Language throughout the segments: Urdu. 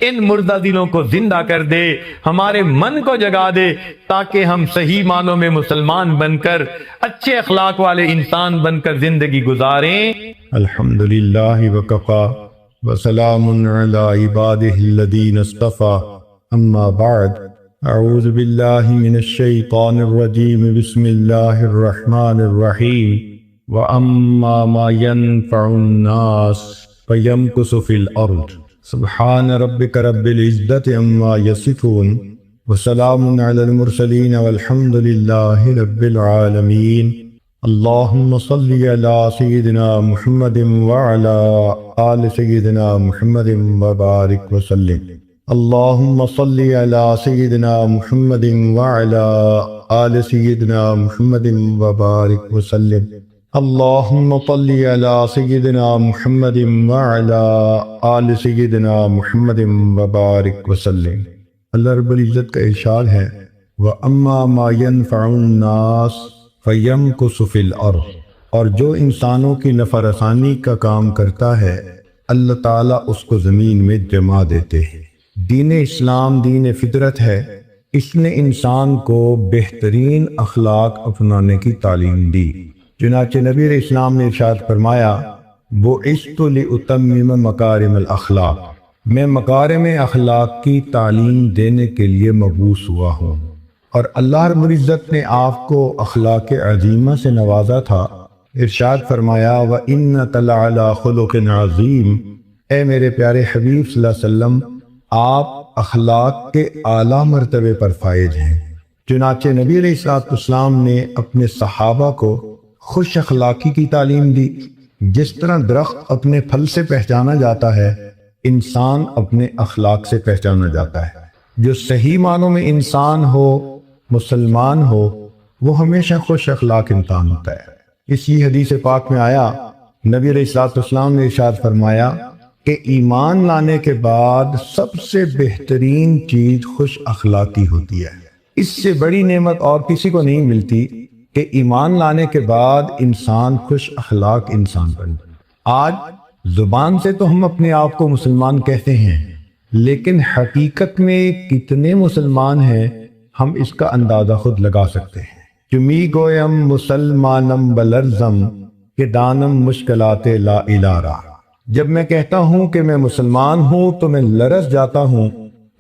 ان مردہ دلوں کو زندہ کر دے، ہمارے من کو جگا دے، تاکہ ہم صحیح معنوں میں مسلمان بن کر اچھے اخلاق والے انسان بن کر زندگی گزاریں۔ الحمدللہ وکفا وسلام علی عبادہ الذین اصطفی، اما بعد، اعوذ باللہ من الشیطان الرجیم، بسم اللہ الرحمن الرحیم۔ وَأَمَّا مَا يَنفَعُ النَّاسَ فَيَمْكُثُ فِي الْأَرْضِ سبحان ربک رب العزة عما یصفون وسلام علی المرسلین والحمد للہ رب العالمین۔ اللہم صلی علی سیدنا محمد وعلی آل سیدنا محمد وبارک وسلم۔ اللہم صلی علی سیدنا محمد وعلی آل سیدنا محمد وبارک وسلم۔ اللہم صلی علی سیدنا محمد وعلی آل سیدنا محمد وبارک وسلم۔ اللہ رب العزت کا ارشاد ہے، وَأَمَّا مَا يَنفَعُ النَّاسَ فَيَمْكُثُ فِي الْأَرْضِ، اور جو انسانوں کی نفع رسانی کا کام کرتا ہے اللہ تعالیٰ اس کو زمین میں جما دیتے ہیں۔ دین اسلام دین فطرت ہے، اس نے انسان کو بہترین اخلاق اپنانے کی تعلیم دی۔ چنانچہ نبی علیہ السلام نے ارشاد فرمایا، بُعِثْتُ لِأُتَمِّمَ مَكَارِمَ الْأَخْلَاقِ، میں مکارم اخلاق کی تعلیم دینے کے لیے مبعوث ہوا ہوں۔ اور اللہ رب العزت نے آپ کو اخلاق عظیمہ سے نوازا تھا، ارشاد فرمایا، وَإِنَّكَ لَعَلَىٰ خُلُقٍ عَظِيمٍ، اے میرے پیارے حبیب صلی اللہ علیہ وسلم، آپ اخلاق کے اعلیٰ مرتبے پر فائز ہیں۔ چنانچہ نبی علیہ السلام نے اپنے صحابہ کو خوش اخلاقی کی تعلیم دی۔ جس طرح درخت اپنے پھل سے پہچانا جاتا ہے، انسان اپنے اخلاق سے پہچانا جاتا ہے۔ جو صحیح معنوں میں انسان ہو، مسلمان ہو، وہ ہمیشہ خوش اخلاق انسان ہوتا ہے۔ اسی حدیث پاک میں آیا، نبی علیہ السلام نے ارشاد فرمایا کہ ایمان لانے کے بعد سب سے بہترین چیز خوش اخلاقی ہوتی ہے۔ اس سے بڑی نعمت اور کسی کو نہیں ملتی کہ ایمان لانے کے بعد انسان خوش اخلاق انسان بنے۔ آج زبان سے تو ہم اپنے آپ کو مسلمان کہتے ہیں، لیکن حقیقت میں کتنے مسلمان ہیں ہم اس کا اندازہ خود لگا سکتے ہیں۔ چمی گویم مسلمانم بلرزم کہ دانم مشکلات لا الارا، جب میں کہتا ہوں کہ میں مسلمان ہوں تو میں لرز جاتا ہوں،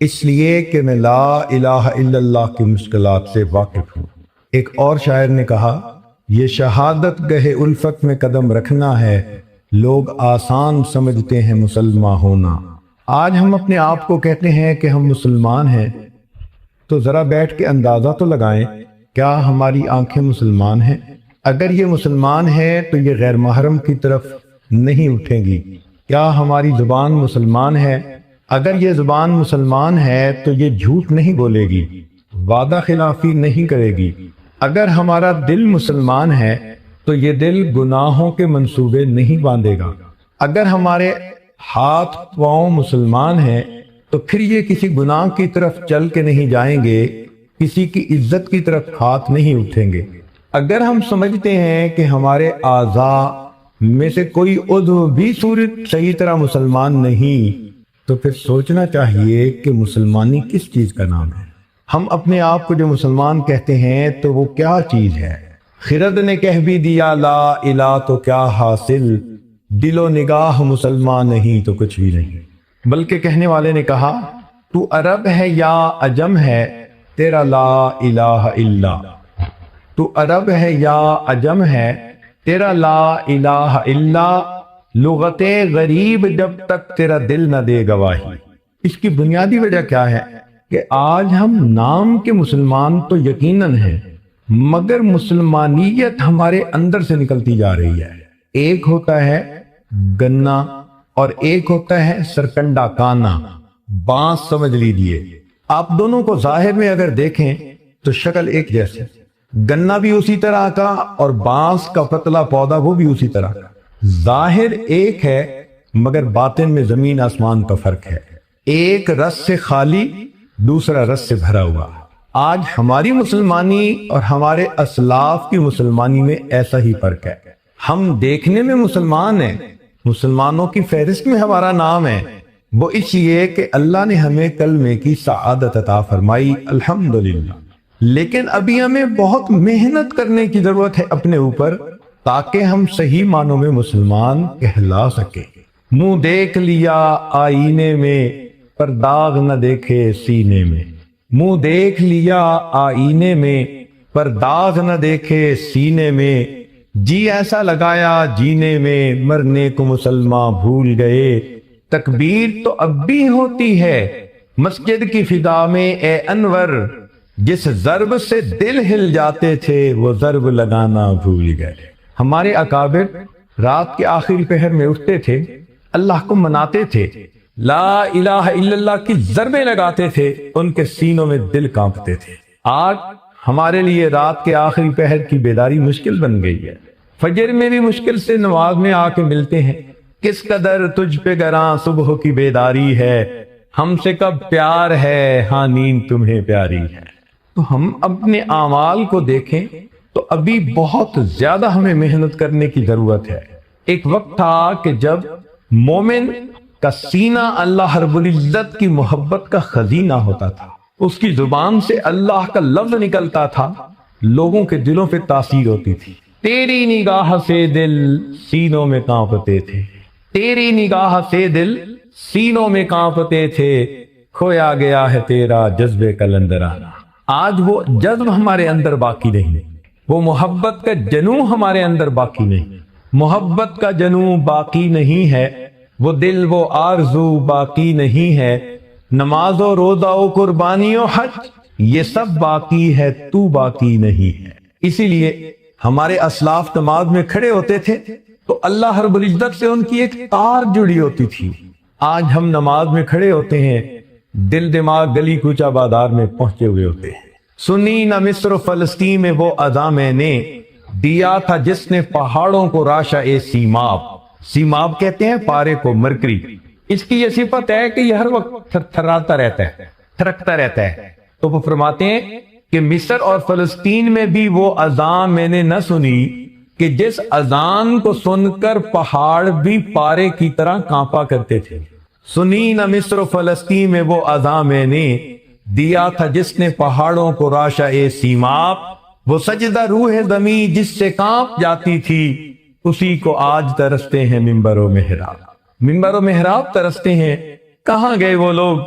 اس لیے کہ میں لا الہ الا اللہ کی مشکلات سے واقف ہوں۔ ایک اور شاعر نے کہا، یہ شہادت گہ الفت میں قدم رکھنا ہے، لوگ آسان سمجھتے ہیں مسلمان ہونا۔ آج ہم اپنے آپ کو کہتے ہیں کہ ہم مسلمان ہیں، تو ذرا بیٹھ کے اندازہ تو لگائیں، کیا ہماری آنکھیں مسلمان ہیں؟ اگر یہ مسلمان ہے تو یہ غیر محرم کی طرف نہیں اٹھیں گی۔ کیا ہماری زبان مسلمان ہے؟ اگر یہ زبان مسلمان ہے تو یہ جھوٹ نہیں بولے گی، وعدہ خلافی نہیں کرے گی۔ اگر ہمارا دل مسلمان ہے تو یہ دل گناہوں کے منصوبے نہیں باندھے گا۔ اگر ہمارے ہاتھ پاؤں مسلمان ہیں تو پھر یہ کسی گناہ کی طرف چل کے نہیں جائیں گے، کسی کی عزت کی طرف ہاتھ نہیں اٹھیں گے۔ اگر ہم سمجھتے ہیں کہ ہمارے اعضاء میں سے کوئی عضو بھی صورت صحیح طرح مسلمان نہیں، تو پھر سوچنا چاہیے کہ مسلمانی کس چیز کا نام ہے۔ ہم اپنے آپ کو جو مسلمان کہتے ہیں تو وہ کیا چیز ہے؟ خرد نے کہہ بھی دیا لا الہ تو کیا حاصل، دل و نگاہ مسلمان نہیں تو کچھ بھی نہیں۔ بلکہ کہنے والے نے کہا، تو عرب ہے یا عجم ہے تیرا لا الہ الا، تو عرب ہے یا عجم ہے تیرا لا الہ الا، لغت غریب جب تک تیرا دل نہ دے گواہی۔ اس کی بنیادی وجہ کیا ہے کہ آج ہم نام کے مسلمان تو یقیناً ہیں، مگر مسلمانیت ہمارے اندر سے نکلتی جا رہی ہے۔ ایک ہوتا ہے گنا اور ایک ہوتا ہے سرکنڈا کانا، بانس سمجھ لیجیے۔ آپ دونوں کو ظاہر میں اگر دیکھیں تو شکل ایک جیسے، گنا بھی اسی طرح کا اور بانس کا پتلا پودا وہ بھی اسی طرح کا۔ ظاہر ایک ہے مگر باطن میں زمین آسمان کا فرق ہے۔ ایک رس سے خالی، دوسرا رس سے بھرا ہوا۔ آج ہماری مسلمانی اور ہمارے اسلاف کی مسلمانی میں ایسا ہی فرق ہے۔ ہم دیکھنے میں مسلمان ہیں، مسلمانوں کی فہرست میں ہمارا نام ہے، وہ اس لیے کہ اللہ نے ہمیں کلمے کی سعادت عطا فرمائی، الحمدللہ، لیکن ابھی ہمیں بہت محنت کرنے کی ضرورت ہے اپنے اوپر تاکہ ہم صحیح معنوں میں مسلمان کہلا سکیں۔ منہ دیکھ لیا آئینے میں پر داغ نہ دیکھے سینے میں، منہ دیکھ لیا آئینے میں پر داغ نہ دیکھے سینے میں، جی ایسا لگایا جینے میں مرنے کو مسلمان بھول گئے، تکبیر تو اب بھی ہوتی ہے مسجد کی فضا میں اے انور، جس ضرب سے دل ہل جاتے تھے وہ ضرب لگانا بھول گئے۔ ہمارے اکابر رات کے آخری پہر میں اٹھتے تھے، اللہ کو مناتے تھے، لا الہ الا اللہ کی ضربیں لگاتے تھے، ان کے سینوں میں دل کانپتے تھے۔ آج ہمارے لیے رات کے آخری پہر کی بیداری مشکل بن گئی ہے، فجر میں بھی مشکل سے نماز میں آ کے ملتے ہیں، کس قدر تجھ پہ گراں صبح کی بیداری ہے، ہم سے کب پیار ہے ہاں نیند تمہیں پیاری ہے۔ تو ہم اپنے اعمال کو دیکھیں تو ابھی بہت زیادہ ہمیں محنت کرنے کی ضرورت ہے۔ ایک وقت تھا کہ جب مومن کا سینہ اللہ رب العزت کی محبت کا خزینہ ہوتا تھا، اس کی زبان سے اللہ کا لفظ نکلتا تھا، لوگوں کے دلوں پہ تاثیر ہوتی تھی۔ تیری نگاہ سے دل سینوں میں کانپتے تھے، تیری نگاہ سے دل سینوں میں کانپتے تھے، کھویا گیا ہے تیرا جذبے کلندرانہ۔ آج وہ جذب ہمارے اندر باقی نہیں، وہ محبت کا جنوں ہمارے اندر باقی نہیں، محبت کا جنوں باقی نہیں ہے، وہ دل وہ آرزو باقی نہیں ہے، نماز و روزہ و قربانی و حج یہ سب باقی ہے، تو باقی نہیں ہے۔ اسی لیے ہمارے اسلاف نماز میں کھڑے ہوتے تھے تو اللہ رب العزت سے ان کی ایک تار جڑی ہوتی تھی۔ آج ہم نماز میں کھڑے ہوتے ہیں، دل دماغ گلی کوچہ بازار میں پہنچے ہوئے ہوتے ہیں۔ سنی نہ مصر و فلسطین میں وہ اذاں میں نے دیا تھا جس نے پہاڑوں کو راشا اے سیماب، سیماب کہتے ہیں پارے کو، مرکری۔ اس کی یہ صفت ہے کہ یہ ہر وقت تھرتھراتا رہتا ہے، تھرکتا رہتا ہے۔ تو وہ فرماتے ہیں کہ مصر اور فلسطین میں بھی وہ اذان میں نے نہ سنی کہ جس اذان کو سن کر پہاڑ بھی پارے کی طرح کانپا کرتے تھے۔ سنی نہ مصر و فلسطین میں وہ اذان میں نے دیا تھا جس نے پہاڑوں کو راشا اے سیماب، وہ سجدہ روح زمین جس سے کانپ جاتی تھی، اسی کو آج ترستے ہیں منبر و محراب۔ منبر و محراب ترستے ہیں، کہاں گئے وہ لوگ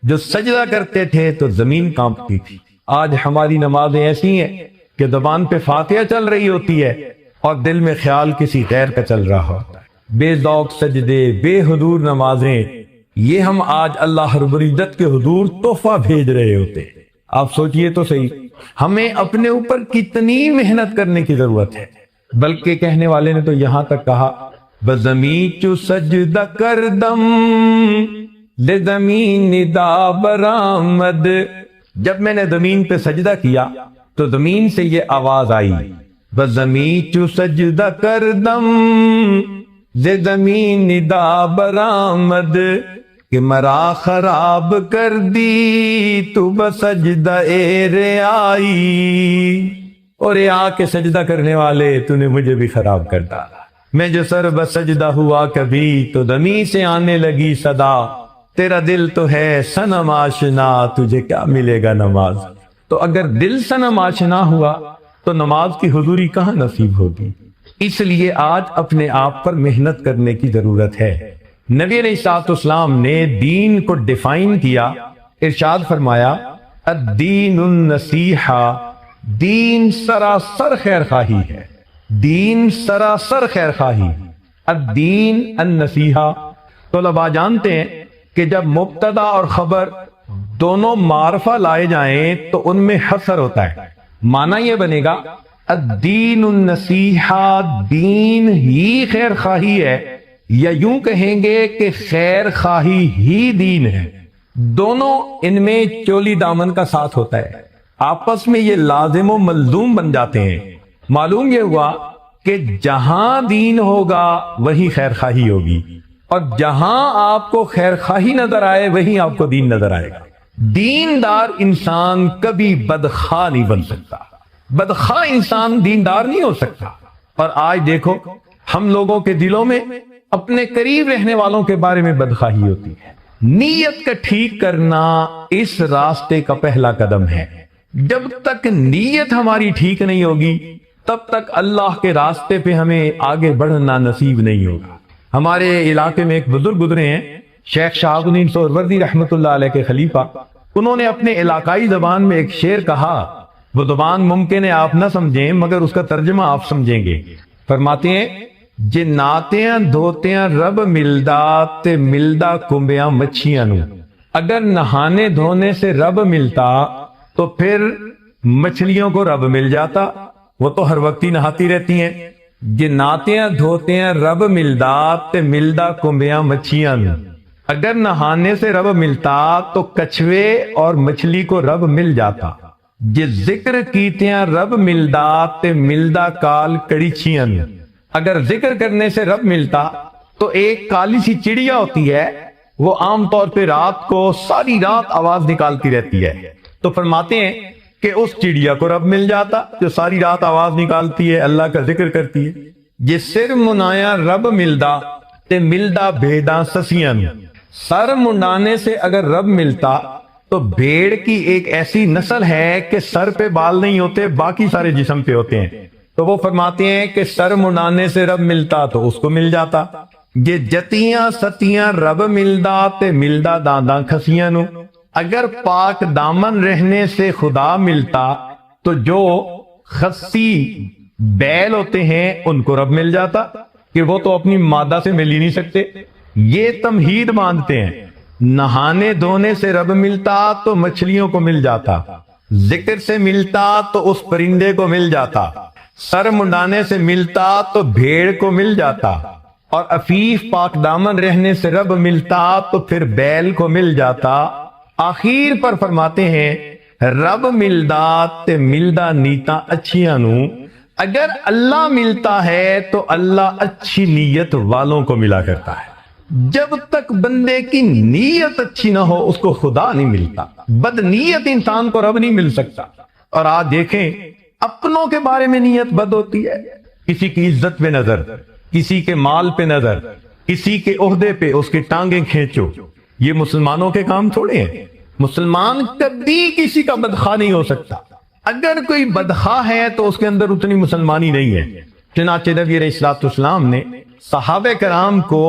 جو سجدہ کرتے تھے تو زمین کانپتی تھی۔ آج ہماری نمازیں ایسی ہیں کہ زبان پہ فاتحہ چل رہی ہوتی ہے اور دل میں خیال کسی غیر کا چل رہا ہوتا ہے۔ بے ذوق سجدے، بے حضور نمازیں، یہ ہم آج اللہ رب العزت کے حضور تحفہ بھیج رہے ہوتے ہیں۔ آپ سوچئے تو صحیح، ہمیں اپنے اوپر کتنی محنت کرنے کی ضرورت ہے۔ بلکہ کہنے والے نے تو یہاں تک کہا، بزمین چو سجدہ کردم لزمین ندا برآمد، جب میں نے زمین پہ سجدہ کیا تو زمین سے یہ آواز آئی، بزمین چو سجدہ کردم لزمین ندا برآمد، کہ مرا خراب کر دی تو بسجدہ اے ریائی، اور ریا کے سجدہ کرنے والے تو نے مجھے بھی خراب کر ڈالا۔ میں جو سر بسجدہ ہوا کبھی تو زمین سے آنے لگی صدا، تیرا دل تو ہے صنم آشنا، تجھے کیا ملے گا نماز۔ تو اگر دل صنم آشنا ہوا تو نماز کی حضوری کہاں نصیب ہوگی؟ اس لیے آج اپنے آپ پر محنت کرنے کی ضرورت ہے۔ نبی علیہ الصلوۃ والسلام نے دین کو ڈیفائن کیا، ارشاد فرمایا، الدین النصیحہ، دین سراسر خیر خواہی ہے، دین سراسر خیر خواہی، الدین النصیحہ۔ طلباء جانتے ہیں کہ جب مبتدا اور خبر دونوں معرفہ لائے جائیں تو ان میں حصر ہوتا ہے، معنی یہ بنے گا الدین النصیحہ، دین ہی خیر خواہی ہے، یا یوں کہیں گے کہ خیر خواہی ہی دین ہے۔ دونوں ان میں چولی دامن کا ساتھ ہوتا ہے، آپس میں یہ لازم و ملزوم بن جاتے ہیں۔ معلوم یہ ہوا کہ جہاں دین ہوگا وہی خیر خواہی ہوگی، اور جہاں آپ کو خیر خواہی نظر آئے وہیں آپ کو دین نظر آئے گا۔ دیندار انسان کبھی بدخواہ نہیں بن سکتا، بدخواہ انسان دیندار نہیں ہو سکتا۔ اور آج دیکھو ہم لوگوں کے دلوں میں اپنے قریب رہنے والوں کے بارے میں بدخواہی ہوتی ہے، نیت کا ٹھیک کرنا اس راستے کا پہلا قدم ہے۔ جب تک نیت ہماری ٹھیک نہیں ہوگی تب تک اللہ کے راستے پہ ہمیں آگے بڑھنا نصیب نہیں ہوگا۔ ہمارے علاقے میں ایک بزرگ گزرے ہیں، شیخ شہاب الدین سہروردی رحمۃ اللہ علیہ کے خلیفہ۔ انہوں نے اپنے علاقائی زبان میں ایک شعر کہا، وہ زبان ممکن ہے آپ نہ سمجھیں مگر اس کا ترجمہ آپ سمجھیں گے۔ فرماتے ہیں، جے ناتیاں دھوتیاں رب ملدا تے ملدا کنبیاں مچھیاں نو۔ اگر نہانے دھونے سے رب ملتا تو پھر مچھلیوں کو رب مل جاتا، وہ تو ہر وقت ہی نہاتی رہتی ہیں۔ جے ناتیاں دھوتیاں رب ملدا تے ملدا کنبیاں مچھیاں نو۔ اگر نہانے سے رب ملتا تو کچھوے اور مچھلی کو رب مل جاتا۔ جے ذکر کیتیاں رب ملدا تے ملدا کال کڑیچیاں نو۔ اگر ذکر کرنے سے رب ملتا تو ایک کالی سی چڑیا ہوتی ہے، وہ عام طور پہ رات کو ساری رات آواز نکالتی رہتی ہے، تو فرماتے ہیں کہ اس چڑیا کو رب مل جاتا جو ساری رات آواز نکالتی ہے، اللہ کا ذکر کرتی ہے۔ جے سر منایا رب ملدا تے ملدا بھیڑاں سسیاں نو۔ سر منڈانے سے اگر رب ملتا تو بھیڑ کی ایک ایسی نسل ہے کہ سر پہ بال نہیں ہوتے، باقی سارے جسم پہ ہوتے ہیں، تو وہ فرماتے ہیں کہ سر منڈانے سے رب ملتا تو اس کو مل جاتا۔ یہ جتیاں ستیاں رب ملدا تے ملدا دانداں کھسیاں نو۔ اگر پاک دامن رہنے سے خدا ملتا تو جو خسی بیل ہوتے ہیں ان کو رب مل جاتا، کہ وہ تو اپنی مادہ سے مل ہی نہیں سکتے۔ یہ تمہید مانتے ہیں، نہانے دھونے سے رب ملتا تو مچھلیوں کو مل جاتا، ذکر سے ملتا تو اس پرندے کو مل جاتا، سر منڈانے سے ملتا تو بھیڑ کو مل جاتا، اور عفیف پاک دامن رہنے سے رب ملتا تو پھر بیل کو مل جاتا۔ آخر پر فرماتے ہیں، رب ملدا تے ملدا نیتاں اچھیاں نو۔ اگر اللہ ملتا ہے تو اللہ اچھی نیت والوں کو ملا کرتا ہے۔ جب تک بندے کی نیت اچھی نہ ہو اس کو خدا نہیں ملتا۔ بد نیت انسان کو رب نہیں مل سکتا۔ اور آج دیکھیں، اپنوں کے بارے میں نیت بد ہوتی ہے، کسی کی عزت پہ نظر، کسی کے مال پہ نظر، کسی کے عہدے پہ اس کی ٹانگیں کھینچو۔ یہ مسلمانوں کے کام تھوڑے ہیں۔ مسلمان کبھی کسی کا بدخواہ نہیں ہو سکتا۔ اگر کوئی بدخواہ ہے تو اس کے اندر اتنی مسلمانی نہیں ہے۔ چنانچہ نبی علیہ السلام نے صحابہ کرام کو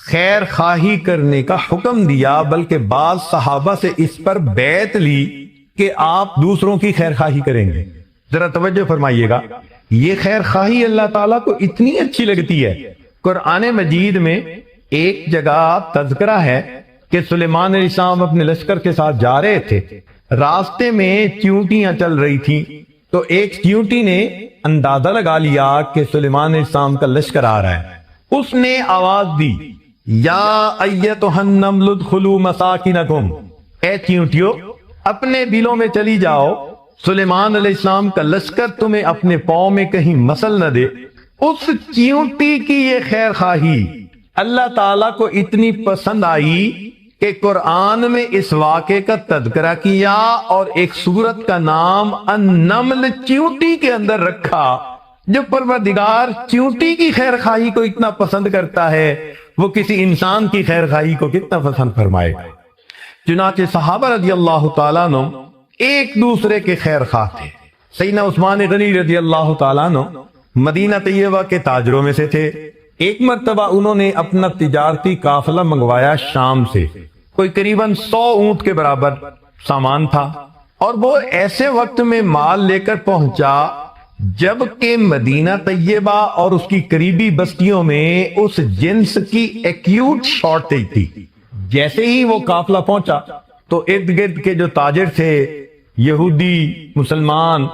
خیر خواہی کرنے کا حکم دیا، بلکہ بعض صحابہ سے اس پر بیعت لی کہ آپ دوسروں کی خیر خواہی کریں گے۔ ذرا توجہ فرمائیے گا، یہ خیر خواہی اللہ تعالیٰ کو اتنی اچھی لگتی ہے۔ قرآن مجید میں ایک جگہ تذکرہ ہے کہ سلیمان علیہ السلام اپنے لشکر کے ساتھ جا رہے تھے، راستے میں چیونٹیاں چل رہی تھیں، تو ایک چیونٹی نے اندازہ لگا لیا کہ سلیمان علیہ السلام کا لشکر آ رہا ہے۔ اس نے آواز دی، یا ایتھا النمل ادخلوا مساکنکم، اے چیونٹیو اپنے بلوں میں چلی جاؤ، سلیمان علیہ السلام کا لشکر تمہیں اپنے پاؤں میں کہیں مسل نہ دے۔ اس چیونٹی کی یہ خیر خواہی اللہ تعالیٰ کو اتنی پسند آئی کہ قرآن میں اس واقعے کا تذکرہ کیا اور ایک سورت کا نام النمل چیونٹی کے اندر رکھا۔ جو پروردگار چیونٹی کی خیر خواہی کو اتنا پسند کرتا ہے، وہ کسی انسان کی خیر خواہی کو کتنا پسند فرمائے گا۔ چنانچہ صحابہ رضی اللہ تعالیٰ عنہ ایک دوسرے کے خیر خواہ تھے۔ سیدنا عثمان غنی رضی اللہ تعالیٰ عنہ مدینہ طیبہ کے تاجروں میں سے تھے۔ ایک مرتبہ انہوں نے اپنا تجارتی قافلہ منگوایا شام سے، کوئی قریباً 100 اونٹ کے برابر سامان تھا، اور وہ ایسے وقت میں مال لے کر پہنچا جب کہ مدینہ طیبہ اور اس کی قریبی بستیوں میں اس جنس کی ایکیوٹ شارٹیج تھی۔ جیسے ہی وہ قافلہ پہنچا تو ارد گرد کے جو تاجر تھے، یہودی، مسلمان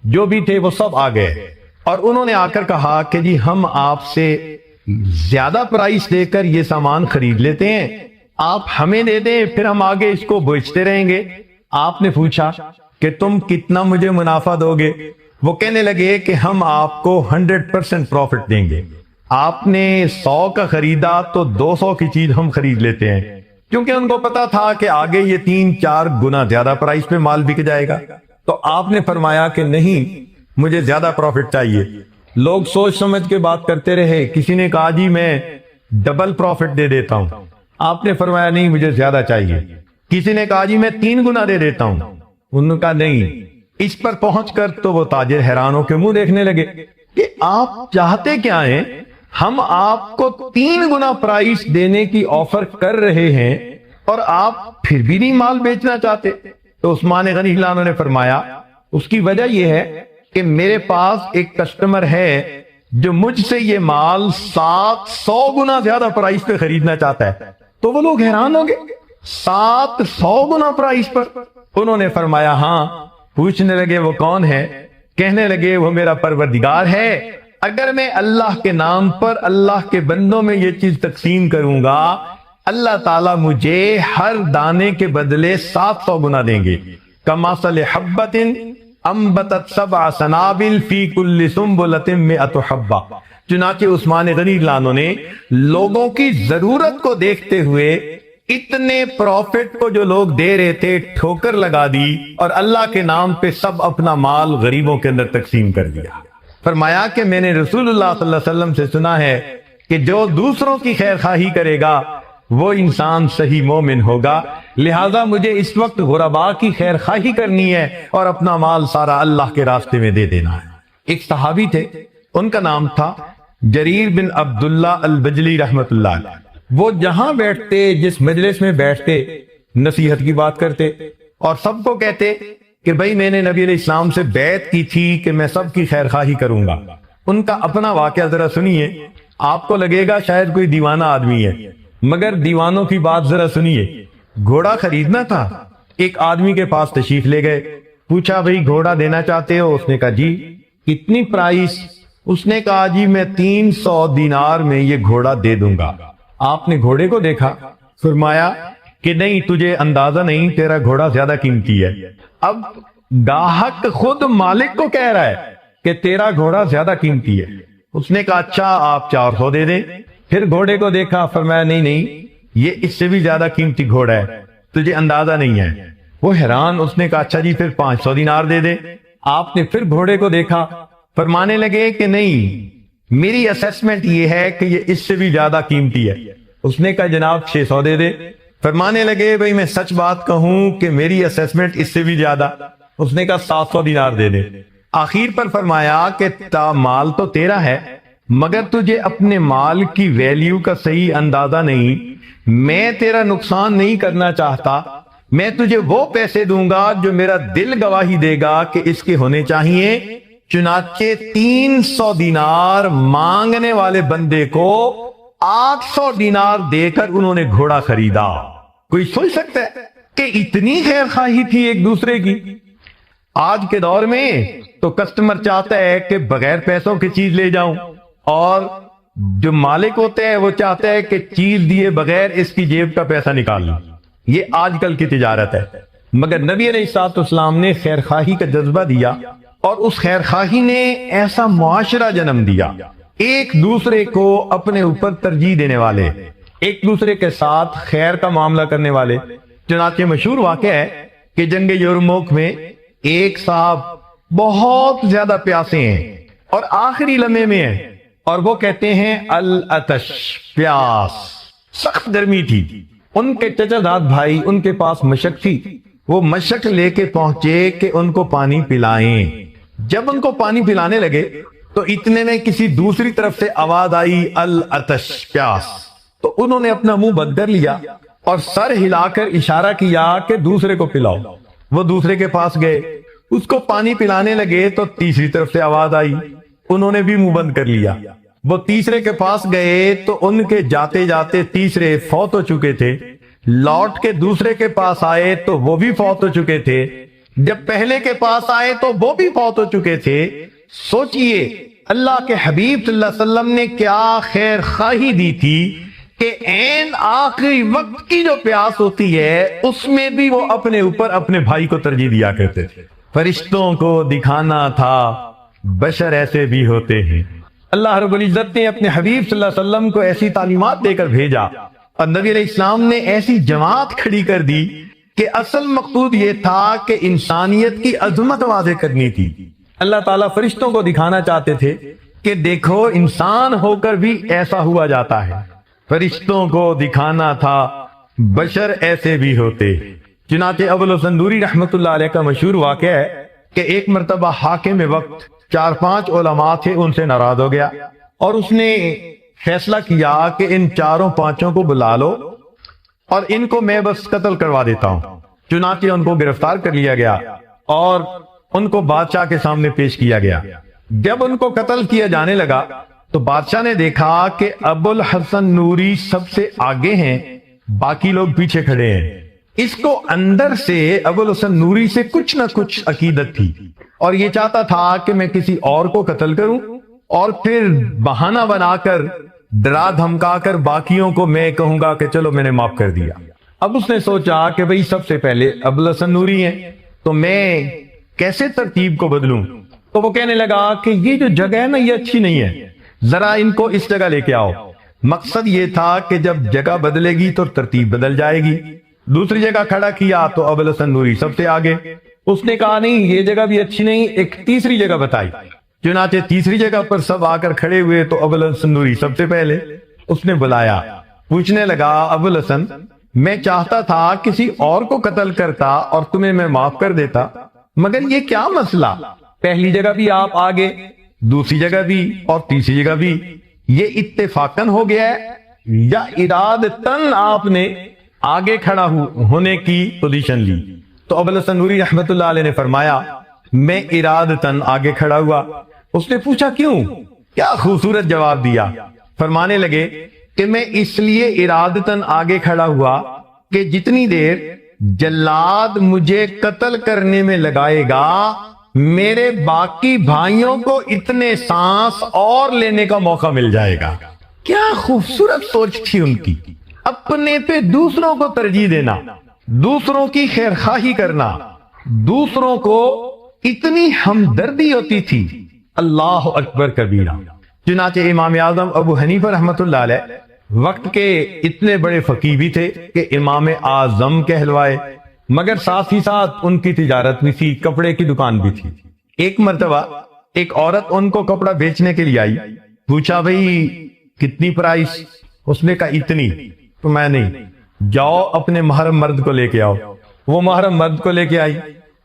جو بھی تھے، وہ سب آ گئے اور انہوں نے آ کر کہا کہ جی ہم آپ سے زیادہ پرائس دے کر یہ سامان خرید لیتے ہیں، آپ ہمیں دے دیں، پھر ہم آگے اس کو بیچتے رہیں گے۔ آپ نے پوچھا کہ تم کتنا مجھے منافع دو گے؟ وہ کہنے لگے کہ ہم آپ کو 100% پروفٹ دیں گے۔ آپ نے 100 کا خریدا تو 200 کی چیز ہم خرید لیتے ہیں، کیونکہ ان کو پتا تھا کہ آگے یہ 3-4 گنا زیادہ پرائس پہ مال بک جائے گا۔ تو آپ نے فرمایا کہ نہیں، مجھے زیادہ پروفٹ چاہیے۔ لوگ سوچ سمجھ کے بات کرتے رہے، کسی نے کہا جی میں ڈبل پروفٹ دے دیتا ہوں، آپ نے فرمایا نہیں مجھے زیادہ چاہیے. کسی نے کہا جی میں 3 گنا دے دیتا ہوں. انہوں نے کہا نہیں. اس پر پہنچ کر تو وہ تاجر حیرانوں کے منہ دیکھنے لگے کہ آپ چاہتے کیا ہیں؟ ہم آپ کو 3 گنا پرائس دینے کی آفر کر رہے ہیں اور آپ پھر بھی نہیں مال بیچنا چاہتے. تو عثمان غنی اللہ عنہ نے فرمایا اس کی وجہ یہ ہے کہ میرے پاس ایک کسٹمر ہے جو مجھ سے یہ مال 700 گنا زیادہ پرائس پہ خریدنا چاہتا ہے. تو وہ لوگ حیران ہو گئے 700 گنا پرائس پر. انہوں نے فرمایا ہاں. پوچھنے لگے وہ کون ہے؟ کہنے لگے وہ میرا پروردگار ہے. اگر میں اللہ کے نام پر اللہ کے بندوں میں یہ چیز تقسیم کروں گا اللہ تعالیٰ مجھے ہر دانے کے بدلے 700 گنا دیں گے. کمثل حبۃ انبتت 7 سنابل فی کل سنبلۃ 100 حبہ. چنانچہ عثمان غنی اللہ عنہ نے لوگوں کی ضرورت کو دیکھتے ہوئے اتنے پروفٹ کو جو لوگ دے رہے تھے ٹھوکر لگا دی اور اللہ کے نام پہ سب اپنا مال غریبوں کے اندر تقسیم کر دیا. فرمایا کہ میں نے رسول اللہ صلی اللہ علیہ وسلم سے سنا ہے کہ جو دوسروں کی خیر خواہی کرے گا وہ انسان صحیح مومن ہوگا. لہذا مجھے اس وقت غرباء کی خیر خواہی کرنی ہے اور اپنا مال سارا اللہ کے راستے میں دے دینا ہے. ایک صحابی تھے ان کا نام تھا جریر بن عبداللہ البجلی رحمت اللہ علیہ. وہ جہاں بیٹھتے جس مجلس میں بیٹھتے نصیحت کی بات کرتے اور سب کو کہتے کہ بھائی میں نے نبی علیہ السلام سے بیعت کی تھی کہ میں سب کی خیر خواہی کروں گا. ان کا اپنا واقعہ ذرا سنیے. آپ کو لگے گا شاید کوئی دیوانہ آدمی ہے مگر دیوانوں کی بات ذرا سنیے. گھوڑا خریدنا تھا. ایک آدمی کے پاس تشریف لے گئے. پوچھا بھائی گھوڑا دینا چاہتے ہو؟ اس نے کہا جی. کتنی پرائس؟ اس نے کہا جی میں 300 دینار میں یہ گھوڑا دے دوں گا. آپ نے گھوڑے کو دیکھا. فرمایا کہ نہیں تجھے اندازہ نہیں تیرا گھوڑا زیادہ قیمتی ہے. اب گاہک خود مالک کو کہہ رہا ہے کہ تیرا گھوڑا زیادہ قیمتی ہے. اس نے کہا اچھا آپ 400 دے دیں. پھر گھوڑے کو دیکھا. فرمایا نہیں یہ اس سے بھی زیادہ قیمتی گھوڑا ہے تجھے اندازہ نہیں ہے. وہ حیران. اس نے کہا اچھا جی پھر 500 دینار دے دے. آپ نے پھر گھوڑے کو دیکھا. فرمانے لگے کہ نہیں میری اسیسمنٹ یہ ہے کہ یہ اس سے بھی زیادہ قیمتی ہے. اس نے کہا جناب 600 دے دے. فرمانے لگے بھئی میں سچ بات کہوں کہ میری اسیسمنٹ اس سے بھی زیادہ. اس نے کہا 700 دینار دے دے. آخر پر فرمایا کہ مال تو تیرا ہے مگر تجھے اپنے مال کی ویلیو کا صحیح اندازہ نہیں. میں تیرا نقصان نہیں کرنا چاہتا. میں تجھے وہ پیسے دوں گا جو میرا دل گواہی دے گا کہ اس کے ہونے چاہیے. چنانچہ 300 دینار مانگنے والے بندے کو 800 دینار دے کر انہوں نے گھوڑا خریدا. کوئی سوچ سکتا ہے کہ اتنی خیر خواہی تھی ایک دوسرے کی. آج کے دور میں تو کسٹمر چاہتا ہے کہ بغیر پیسوں کی چیز لے جاؤں اور جو مالک ہوتا ہے وہ چاہتا ہے کہ چیز دیے بغیر اس کی جیب کا پیسہ نکال لوں. یہ آج کل کی تجارت ہے. مگر نبی علیہ الصلوۃ والسلام نے خیر خواہی کا جذبہ دیا اور اس خیر خواہی نے ایسا معاشرہ جنم دیا. ایک دوسرے کو اپنے اوپر ترجیح دینے والے, ایک دوسرے کے ساتھ خیر کا معاملہ کرنے والے. چنانچہ مشہور واقعہ ہے کہ جنگ یرموک میں ایک صاحب بہت زیادہ پیاسے ہیں اور آخری لمحے میں ہیں اور وہ کہتے ہیں العطش, پیاس, سخت گرمی تھی. ان کے چچا زاد بھائی ان کے پاس مشک تھی. وہ مشک لے کے پہنچے کہ ان کو پانی پلائیں. جب ان کو پانی پلانے لگے تو اتنے میں کسی دوسری طرف سے آواز آئی العطش, پیاس. تو انہوں نے اپنا منہ بند کر لیا اور سر ہلا کر اشارہ کیا کہ دوسرے کو پلاؤ. وہ دوسرے کے پاس گئے, اس کو پانی پلانے لگے تو تیسری طرف سے آواز آئی. انہوں نے بھی منہ بند کر لیا. وہ تیسرے کے پاس گئے تو ان کے جاتے جاتے تیسرے فوت ہو چکے تھے. لوٹ کے دوسرے کے پاس آئے تو وہ بھی فوت ہو چکے تھے. جب پہلے کے پاس آئے تو وہ بھی فوت ہو چکے تھے. سوچئے اللہ کے حبیب صلی اللہ علیہ وسلم نے کیا خیر خواہی دی تھی کہ عین آخری وقت کی جو پیاس ہوتی ہے اس میں بھی وہ اپنے اوپر اپنے بھائی کو ترجیح دیا کرتے تھے. فرشتوں کو دکھانا تھا بشر ایسے بھی ہوتے ہیں. اللہ رب العزت نے اپنے حبیب صلی اللہ علیہ وسلم کو ایسی تعلیمات دے کر بھیجا اور نبی علیہ السلام نے ایسی جماعت کھڑی کر دی کہ اصل مقصود یہ تھا کہ انسانیت کی عظمت واضح کرنی تھی. اللہ تعالیٰ فرشتوں کو دکھانا چاہتے تھے کہ دیکھو انسان ہو کر بھی ایسا ہوا جاتا ہے. فرشتوں کو دکھانا تھا بشر ایسے بھی ہوتے۔ چنانچہ ابوالحسن نوری رحمت اللہ علیہ کا مشہور واقعہ ہے کہ ایک مرتبہ حاکم وقت 4-5 علماء تھے، ان سے ناراض ہو گیا اور اس نے فیصلہ کیا کہ ان 4-5 کو بلا لو اور ان کو میں بس قتل کروا دیتا ہوں۔ چنانچہ ان کو گرفتار کر لیا گیا اور ان کو بادشاہ کے سامنے پیش کیا گیا۔ جب ان کو قتل کیا جانے لگا تو بادشاہ نے دیکھا کہ ابوالحسن نوری سب سے آگے ہیں، باقی لوگ پیچھے کھڑے ہیں۔ اس کو اندر سے ابوالحسن نوری سے کچھ نہ کچھ عقیدت تھی اور یہ چاہتا تھا کہ میں کسی اور کو قتل کروں اور پھر بہانہ بنا کر ڈرا دھمکا کر باقیوں کو میں کہوں گا کہ چلو میں نے معاف کر دیا۔ اب اس نے سوچا کہ بھئی سب سے پہلے ابوالحسن نوری ہیں تو میں کیسے ترتیب کو بدلوں؟ تو وہ کہنے لگا کہ یہ جو جگہ ہے نا یہ اچھی نہیں ہے، ذرا ان کو اس جگہ لے کے آؤ۔ مقصد یہ تھا کہ جب جگہ بدلے گی تو ترتیب بدل جائے گی۔ دوسری جگہ کھڑا کیا تو ابوالحسن نوری سب سے آگے۔ اس نے کہا نہیں یہ جگہ بھی اچھی نہیں، ایک تیسری جگہ بتائی۔ چنانچہ تیسری جگہ پر سب آ کر کھڑے ہوئے تو ابوالحسن نوری سب سے پہلے۔ اس نے بلایا، پوچھنے لگا ابوالحسن میں چاہتا تھا کسی اور کو قتل کرتا اور تمہیں میں معاف کر دیتا، مگر یہ کیا مسئلہ؟ پہلی جگہ بھی آپ آگے، دوسری جگہ بھی اور تیسری جگہ بھی، یہ اتفاقاً ہو گیا ہے یا ارادتاً آپ نے آگے کھڑا ہونے کی پوزیشن لی؟ تو ابوالحسن نوری رحمت اللہ علیہ نے فرمایا میں ارادتاً آگے کھڑا ہوا۔ اس نے پوچھا کیوں؟ کیا خوبصورت جواب دیا۔ فرمانے لگے کہ میں اس لیے ارادتاً آگے کھڑا ہوا کہ جتنی دیر جلاد مجھے قتل کرنے میں لگائے گا میرے باقی بھائیوں کو اتنے سانس اور لینے کا موقع مل جائے گا۔ کیا خوبصورت سوچ تھی ان کی، اپنے پہ دوسروں کو ترجیح دینا، دوسروں کی خیرخواہی کرنا، دوسروں کو اتنی ہمدردی ہوتی تھی۔ اللہ اکبر کبیرہ۔ چنانچہ امام اعظم ابو حنیفہ رحمت اللہ علیہ وقت کے اتنے بڑے فقیہ بھی تھے کہ امام اعظم کہلوائے، مگر ساتھ ہی ساتھ ان کی تجارت بھی تھی، کپڑے کی دکان بھی تھی۔ ایک مرتبہ ایک عورت ان کو کپڑا بیچنے کے لیے آئی، پوچھا بھئی کتنی پرائس؟ اس نے کہا اتنی۔ تو میں نہیں، جاؤ اپنے محرم مرد کو لے کے آؤ۔ وہ محرم مرد کو لے کے آئی،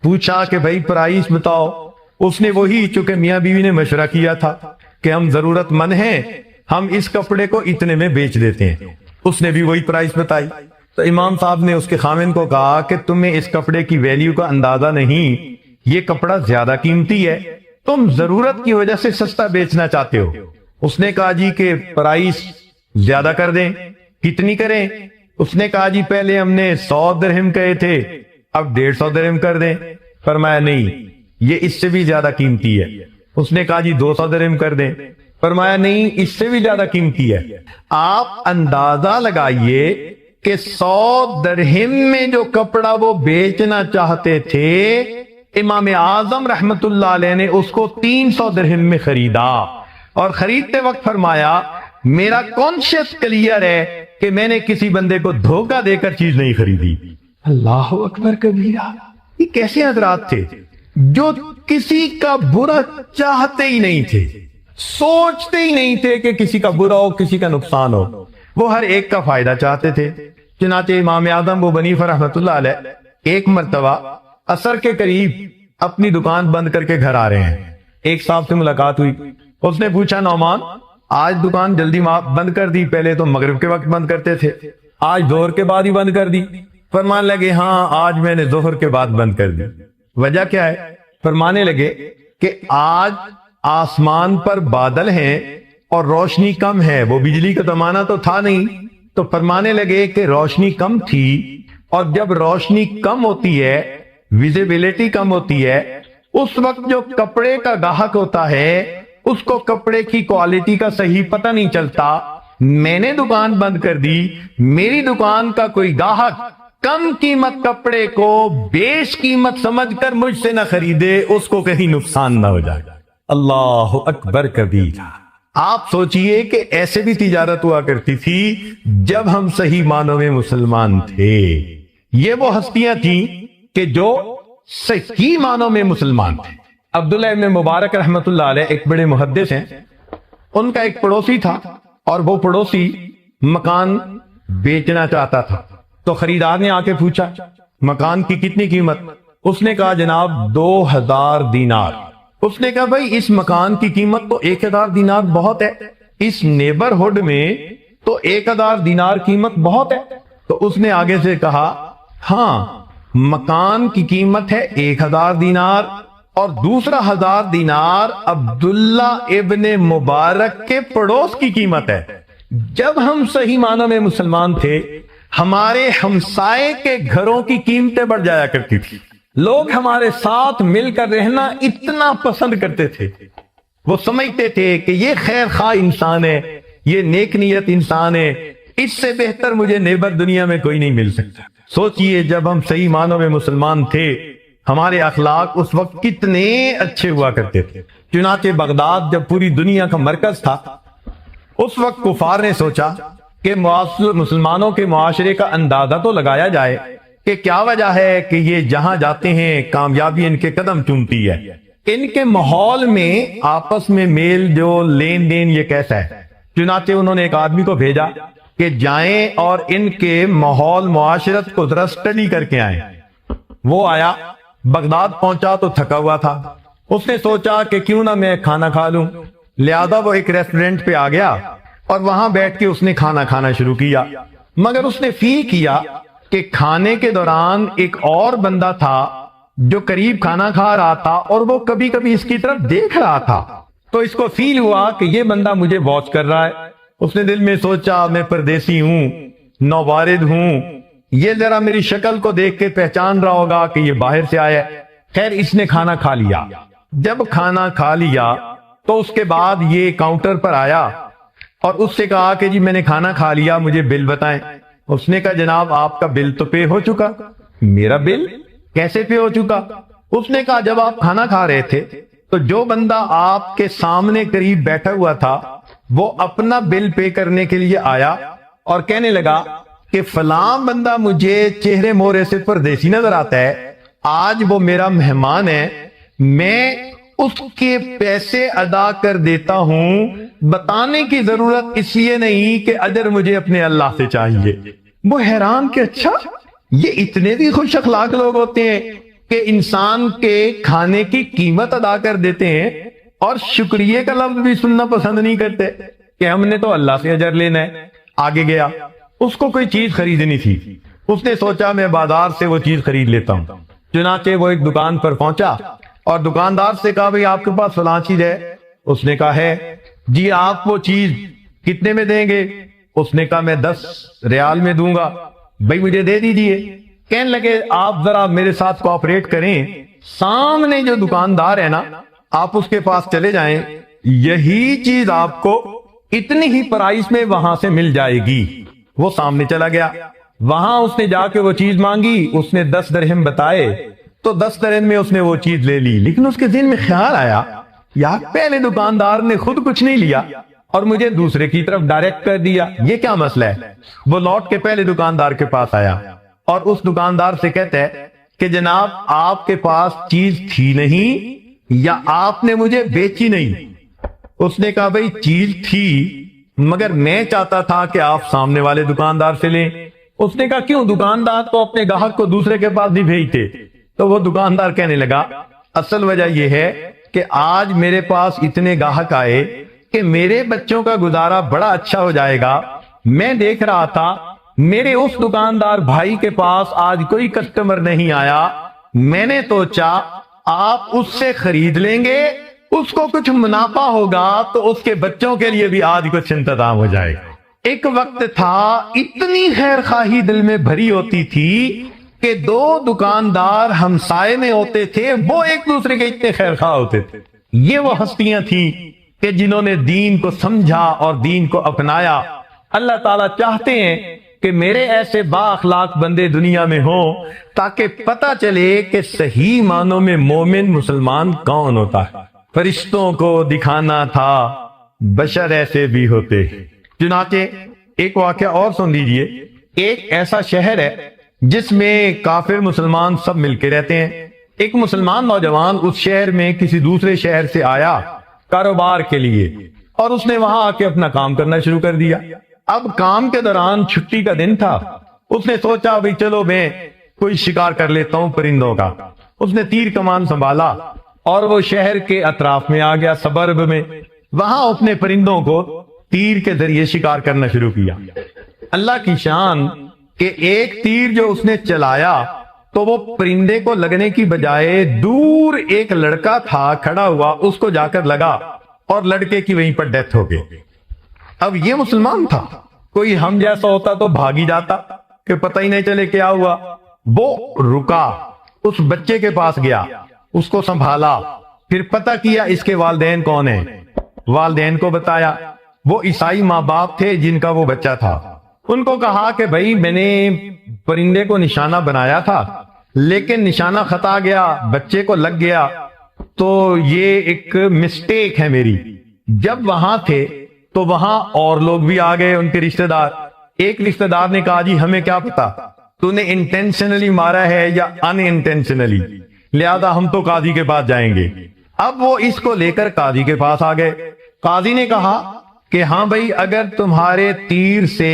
پوچھا کہ بھئی پرائس بتاؤ۔ اس نے وہی چونکہ میاں بیوی نے مشورہ کیا تھا کہ ہم ضرورت مند ہیں، ہم اس کپڑے کو اتنے میں بیچ دیتے ہیں۔ اس نے بھی وہی پرائس بتائی۔ تو امام صاحب نے اس کے خاوند کو کہا کہ تمہیں اس کپڑے کی ویلیو کا اندازہ نہیں، یہ کپڑا زیادہ قیمتی ہے، تم ضرورت کی وجہ سے سستا بیچنا چاہتے ہو۔ اس نے کہا جی کہ پرائس زیادہ کر دیں، کتنی کریں؟ اس نے کہا جی پہلے ہم نے 100 درہم کہے تھے، اب 150 درہم کر دیں۔ فرمایا نہیں یہ اس سے بھی زیادہ قیمتی ہے۔ اس نے کہا جی 200 درہم کر دیں۔ فرمایا نہیں اس سے بھی زیادہ قیمتی ہے۔ آپ اندازہ لگائیے کہ 100 درہم میں جو کپڑا وہ بیچنا چاہتے تھے، امام اعظم رحمت اللہ علیہ نے اس کو 300 درہم میں خریدا، اور خریدتے وقت فرمایا میرا کانشیس کلیئر ہے کہ میں نے کسی بندے کو دھوکہ دے کر چیز نہیں خریدی۔ اللہ اکبر کبیرہ۔ یہ کیسے حضرات تھے جو کسی کا برا چاہتے ہی نہیں تھے، سوچتے ہی نہیں تھے کہ کسی کا برا ہو، کسی کا نقصان ہو، وہ ہر ایک کا فائدہ چاہتے تھے۔ چنانچہ امام اعظم ابو حنیفہ رحمۃ اللہ علیہ ایک مرتبہ عصر کے قریب اپنی دکان بند کر کے گھر آ رہے ہیں۔ ایک صاحب سے ملاقات ہوئی، اس نے پوچھا نعمان آج دکان جلدی بند کر دی، پہلے تو مغرب کے وقت بند کرتے تھے، آج ظہر کے بعد ہی بند کر دی؟ فرمان لگے ہاں آج میں نے ظہر کے بعد بند کر دی۔ وجہ کیا ہے؟ فرمانے لگے کہ آج آسمان پر بادل ہیں اور روشنی کم ہے، وہ بجلی کا زمانہ تو تھا نہیں، تو فرمانے لگے کہ روشنی کم تھی، اور جب روشنی کم ہوتی ہے، ویزیبلٹی کم ہوتی ہے، اس وقت جو کپڑے کا گاہک ہوتا ہے اس کو کپڑے کی کوالٹی کا صحیح پتہ نہیں چلتا۔ میں نے دکان بند کر دی، میری دکان کا کوئی گاہک کم قیمت کپڑے کو بیش قیمت سمجھ کر مجھ سے نہ خریدے، اس کو کہیں نقصان نہ ہو جائے۔ اللہ اکبر کبیرہ۔ آپ سوچئے کہ ایسے بھی تجارت ہوا کرتی تھی جب ہم صحیح معنوں میں مسلمان تھے۔ یہ وہ ہستیاں تھیں کہ جو صحیح معنوں میں مسلمان تھے۔ عبداللہ ابن مبارک رحمت اللہ علیہ ایک بڑے محدث ہیں، ان کا ایک پڑوسی تھا، اور وہ پڑوسی مکان بیچنا چاہتا تھا، تو خریدار نے آ کے پوچھا مکان کی کتنی قیمت؟ اس نے کہا جناب 2000 دینار۔ اس نے کہا بھائی اس مکان کی قیمت تو 1000 دینار بہت ہے، اس نیبرہڈ میں تو 1000 دینار قیمت بہت ہے۔ تو اس نے آگے سے کہا ہاں مکان کی قیمت ہے 1000 دینار اور دوسرا 1000 دینار عبداللہ ابن مبارک کے پڑوس کی قیمت ہے۔ جب ہم صحیح معنوں میں مسلمان تھے، ہمارے ہمسائے کے گھروں کی قیمتیں بڑھ جایا کرتی تھی، لوگ ہمارے ساتھ مل کر رہنا اتنا پسند کرتے تھے، وہ سمجھتے تھے کہ یہ خیر خواہ انسان ہے، یہ نیک نیت انسان ہے، اس سے بہتر مجھے نیبر دنیا میں کوئی نہیں مل سکتا۔ سوچئے جب ہم صحیح معنوں میں مسلمان تھے، ہمارے اخلاق اس وقت کتنے اچھے ہوا کرتے تھے۔ چنانچہ بغداد جب پوری دنیا کا مرکز تھا، اس وقت کفار نے سوچا کہ مسلمانوں کے معاشرے کا اندازہ تو لگایا جائے کہ کیا وجہ ہے کہ یہ جہاں جاتے ہیں کامیابی ان کے قدم چومتی ہے، ان کے ماحول میں آپس میں میل جو لین دین یہ کیسا ہے۔ چنانچہ انہوں نے ایک آدمی کو بھیجا کہ جائیں اور ان کے ماحول معاشرت کو ذرا اسٹڈی کر کے آئیں۔ وہ آیا، بغداد پہنچا تو تھکا ہوا تھا، اس نے سوچا کہ کیوں نہ میں کھانا کھا لوں، لہذا وہ ایک ریسٹورنٹ پہ آ گیا اور وہاں بیٹھ کے اس نے کھانا کھانا شروع کیا۔ مگر اس نے فیل کیا کہ کھانے کے دوران ایک اور بندہ تھا جو قریب کھانا کھا رہا تھا اور وہ کبھی کبھی اس کی طرف دیکھ رہا تھا، تو اس کو فیل ہوا کہ یہ بندہ مجھے واچ کر رہا ہے۔ اس نے دل میں سوچا میں پردیسی ہوں، نوبارد ہوں، یہ ذرا میری شکل کو دیکھ کے پہچان رہا ہوگا کہ یہ باہر سے آیا ہے۔ خیر اس نے کھانا کھا لیا۔ جب کھانا کھا لیا تو اس کے بعد یہ کاؤنٹر پر آیا اور اس سے کہا کہ جی میں نے کھانا کھا لیا، مجھے بل بتائیں۔ اس نے کہا جناب آپ کا بل تو پے ہو چکا۔ میرا بل کیسے پے ہو چکا؟ اس نے کہا جب آپ کھانا کھا رہے تھے تو جو بندہ آپ کے سامنے قریب بیٹھا ہوا تھا وہ اپنا بل پے کرنے کے لیے آیا اور کہنے لگا کہ فلاں بندہ مجھے چہرے مورے سے پردیسی نظر آتا ہے، آج وہ میرا مہمان ہے، میں اس کے پیسے ادا کر دیتا ہوں، بتانے کی ضرورت اس لیے نہیں کہ اجر مجھے اپنے اللہ سے چاہیے۔ وہ حیران کہ اچھا یہ اتنے بھی خوش اخلاق لوگ ہوتے ہیں کہ انسان کے کھانے کی قیمت ادا کر دیتے ہیں اور شکریہ کا لفظ بھی سننا پسند نہیں کرتے کہ ہم نے تو اللہ سے اجر لینا ہے۔ آگے گیا، اس کو کوئی چیز خریدنی تھی، اس نے سوچا میں بازار سے وہ چیز خرید لیتا ہوں۔ چنانچہ وہ ایک دکان پر پہنچا اور دکاندار سے کہا بھئی آپ کے پاس فلاں چیز ہے؟ اس نے کہا ہے۔ جی آپ وہ چیز کتنے میں دیں گے؟ اس نے کہا میں 10 ریال میں دوں گا۔ بھئی مجھے دے دیجئے۔ کہنے لگے آپ ذرا میرے ساتھ کوآپریٹ کریں، سامنے جو دکاندار ہے نا آپ اس کے پاس چلے جائیں، یہی چیز آپ کو اتنی ہی پرائس میں وہاں سے مل جائے گی۔ وہ سامنے چلا گیا، وہاں اس نے جا کے وہ چیز مانگی، اس نے 10 درہم بتائے تو 10 درہم میں اس نے وہ چیز لے لی۔ لیکن اس کے ذہن میں خیال آیا یار پہلے دکاندار نے خود کچھ نہیں لیا اور مجھے دوسرے کی طرف ڈائریکٹ کر دیا، یہ کیا مسئلہ ہے؟ وہ لوٹ کے پہلے دکاندار کے پاس آیا اور اس دکاندار سے کہتا ہے کہ جناب آپ کے پاس چیز تھی نہیں یا آپ نے مجھے بیچی نہیں؟ اس نے کہا بھئی چیز تھی مگر میں چاہتا تھا کہ آپ سامنے والے دکاندار سے لیں۔ اس نے کہا کیوں دکاندار تو اپنے گاہک کو دوسرے کے پاس نہیں بھیجتے؟ تو وہ دکاندار کہنے لگا اصل وجہ یہ ہے کہ آج میرے پاس اتنے گاہک آئے کہ میرے بچوں کا گزارا بڑا اچھا ہو جائے گا، میں دیکھ رہا تھا میرے اس دکاندار بھائی کے پاس آج کوئی کسٹمر نہیں آیا، میں نے سوچا آپ اس سے خرید لیں گے، اس کو کچھ منافع ہوگا تو اس کے بچوں کے لیے بھی آج کچھ انتظام ہو جائے گا۔ ایک وقت تھا اتنی خیر خواہی دل میں بھری ہوتی تھی کہ 2 دکاندار ہمسائے میں ہوتے تھے، وہ ایک دوسرے کے اتنے خیر خواہ ہوتے تھے۔ یہ وہ ہستیاں تھیں کہ جنہوں نے دین کو سمجھا اور دین کو اپنایا۔ اللہ تعالیٰ چاہتے ہیں کہ میرے ایسے با اخلاق بندے دنیا میں ہوں تاکہ پتہ چلے کہ صحیح معنوں میں مومن مسلمان کون ہوتا ہے۔ فرشتوں کو دکھانا تھا بشر ایسے بھی ہوتے۔ چنانچہ ایک واقعہ اور سن لیجئے۔ ایک ایسا شہر ہے جس میں کافر مسلمان سب مل کے رہتے ہیں۔ ایک مسلمان نوجوان اس شہر میں کسی دوسرے شہر سے آیا کاروبار کے لیے اور اس نے وہاں آ کے اپنا کام کرنا شروع کر دیا۔ اب کام کے دوران چھٹی کا دن تھا، اس نے سوچا بھئی چلو میں کوئی شکار کر لیتا ہوں پرندوں کا۔ اس نے تیر کمان سنبھالا اور وہ شہر کے اطراف میں آ گیا، سبرب میں، وہاں اپنے پرندوں کو تیر کے ذریعے شکار کرنا شروع کیا۔ اللہ کی شان کہ ایک تیر جو اس نے چلایا تو وہ پرندے کو لگنے کی بجائے دور ایک لڑکا تھا کھڑا ہوا، اس کو جا کر لگا اور لڑکے کی وہیں پر ڈیتھ ہو گئی۔ اب یہ مسلمان تھا، کوئی ہم جیسا ہوتا تو بھاگی جاتا کہ پتہ ہی نہیں چلے کیا ہوا۔ وہ رکا، اس بچے کے پاس گیا، اس کو سنبھالا، پھر پتہ کیا اس کے والدین کون ہیں، والدین کو بتایا۔ وہ عیسائی ماں باپ تھے جن کا وہ بچہ تھا۔ ان کو کہا کہ بھائی میں نے پرندے کو نشانہ بنایا تھا لیکن نشانہ خطا گیا، بچے کو لگ گیا، تو یہ ایک مسٹیک ہے میری۔ جب وہاں تھے تو وہاں اور لوگ بھی آ گئے، ان کے رشتہ دار۔ ایک رشتہ دار نے کہا جی ہمیں کیا پتا تو نے انٹینشنلی مارا ہے یا ان انٹینشنلی، لہذا ہم تو قاضی کے پاس جائیں گے۔ اب وہ اس کو لے کر قاضی کے پاس آ گئے۔ قاضی نے کہا کہ ہاں بھائی اگر تمہارے تیر سے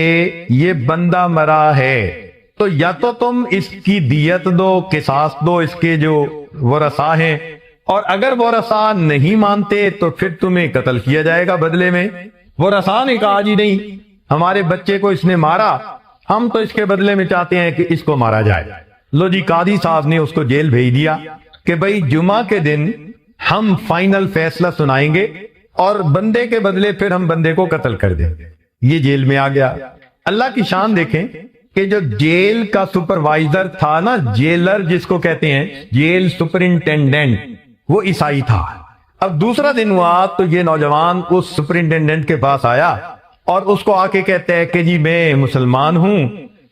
یہ بندہ مرا ہے تو یا تو تم اس کی دیت دو، قصاص دو اس کے جو ورثاء ہیں، اور اگر ورثاء نہیں مانتے تو پھر تمہیں قتل کیا جائے گا بدلے میں۔ ورثاء نے کہا جی نہیں، ہمارے بچے کو اس نے مارا، ہم تو اس کے بدلے میں چاہتے ہیں کہ اس کو مارا جائے۔ لو جی، قاضی صاحب نے اس کو جیل بھیج دیا کہ بھئی جمعہ کے دن ہم فائنل فیصلہ سنائیں گے اور بندے کے بدلے پھر ہم بندے کو قتل کر دیں۔ یہ جیل میں آ گیا۔ اللہ کی شان دیکھیں کہ جو جیل کا سپروائزر تھا نا، جیلر جس کو کہتے ہیں، جیل سپرنٹینڈنٹ، وہ عیسائی تھا۔ اب دوسرا دن ہوا تو یہ نوجوان اس سپرنٹینڈنٹ کے پاس آیا اور اس کو آ کے کہتا ہے کہ جی میں مسلمان ہوں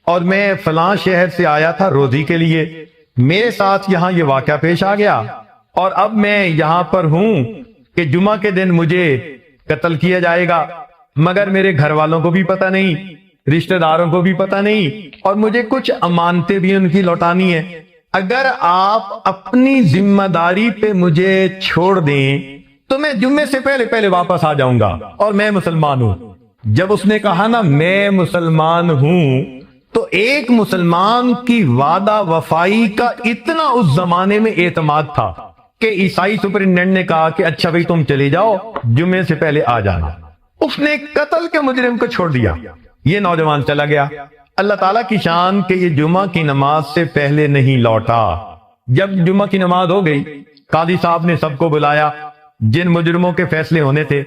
اور میں فلاں شہر سے آیا تھا روزی کے لیے، میرے ساتھ یہاں یہ واقعہ پیش آ گیا اور اب میں یہاں پر ہوں کہ جمعہ کے دن مجھے قتل کیا جائے گا، مگر میرے گھر والوں کو بھی پتہ نہیں، رشتہ داروں کو بھی پتہ نہیں، اور مجھے کچھ امانتیں بھی ان کی لوٹانی ہے۔ اگر آپ اپنی ذمہ داری پہ مجھے چھوڑ دیں تو میں جمعے سے پہلے واپس آ جاؤں گا اور میں مسلمان ہوں۔ جب اس نے کہا نا میں مسلمان ہوں تو ایک مسلمان کی وعدہ وفائی کا اتنا اس زمانے میں اعتماد تھا کہ عیسائی سپرنٹینڈنٹ نے کہا کہ اچھا بھائی تم چلے جاؤ، جمعے سے پہلے آ جانا۔ اس نے قتل کے مجرم کو چھوڑ دیا، یہ نوجوان چلا گیا۔ اللہ تعالیٰ کی شان کہ یہ جمعہ کی نماز سے پہلے نہیں لوٹا۔ جب جمعہ کی نماز ہو گئی، قاضی صاحب نے سب کو بلایا جن مجرموں کے فیصلے ہونے تھے۔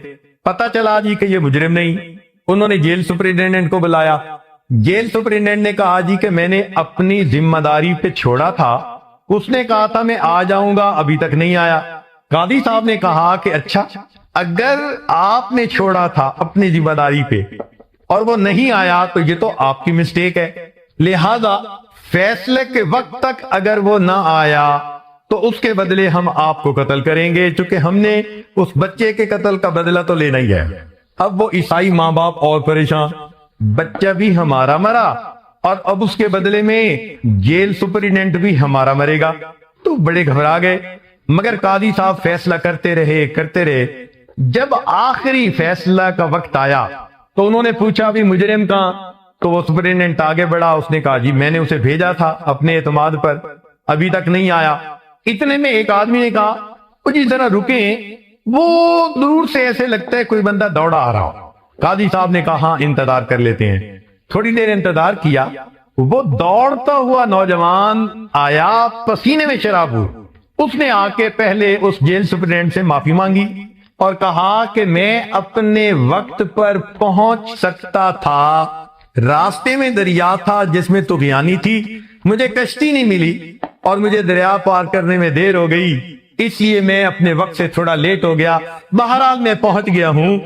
پتہ چلا جی کہ یہ مجرم نہیں۔ انہوں نے جیل سپرنٹینڈنٹ کو بلایا۔ جیل سپرنٹینڈنٹ نے کہا جی کہ میں نے اپنی ذمہ داری پہ چھوڑا تھا، اس نے کہا تھا میں آ جاؤں گا، ابھی تک نہیں آیا۔ قاضی صاحب نے کہا کہ اچھا اگر آپ نے چھوڑا تھا اپنی ذمہ داری پہ اور وہ نہیں آیا تو یہ تو آپ کی مسٹیک ہے، لہذا فیصلے کے وقت تک اگر وہ نہ آیا تو اس کے بدلے ہم آپ کو قتل کریں گے، چونکہ ہم نے اس بچے کے قتل کا بدلہ تو لینا ہی ہے۔ اب وہ عیسائی ماں باپ اور پریشان، بچہ بھی ہمارا مرا اور اب اس کے بدلے میں جیل سپرنٹینڈنٹ بھی ہمارا مرے گا، تو بڑے گھبرا گئے۔ مگر قاضی صاحب فیصلہ کرتے رہے۔ جب آخری فیصلہ کا وقت آیا تو انہوں نے پوچھا بھی مجرم کہاں؟ تو وہ سپرنٹینڈنٹ آگے بڑھا، اس نے کہا جی میں نے اسے بھیجا تھا اپنے اعتماد پر، ابھی تک نہیں آیا۔ اتنے میں ایک آدمی نے کہا جی ذرا رکیں، وہ دور سے ایسے لگتا ہے کوئی بندہ دوڑا آ رہا ہو۔ قاضی صاحب نے کہا ہاں انتظار کر لیتے ہیں۔ تھوڑی دیر انتظار کیا، وہ دوڑتا ہوا نوجوان آیا، پسینے میں شراب ہو۔ اس نے آ کے پہلے اس جیل سپرنٹینڈنٹ سے معافی مانگی اور کہا کہ میں اپنے وقت پر پہنچ سکتا تھا، راستے میں دریا تھا جس میں طغیانی تھی، مجھے کشتی نہیں ملی اور مجھے دریا پار کرنے میں دیر ہو گئی، اس لیے میں اپنے وقت سے تھوڑا لیٹ ہو گیا، بہرحال میں پہنچ گیا ہوں۔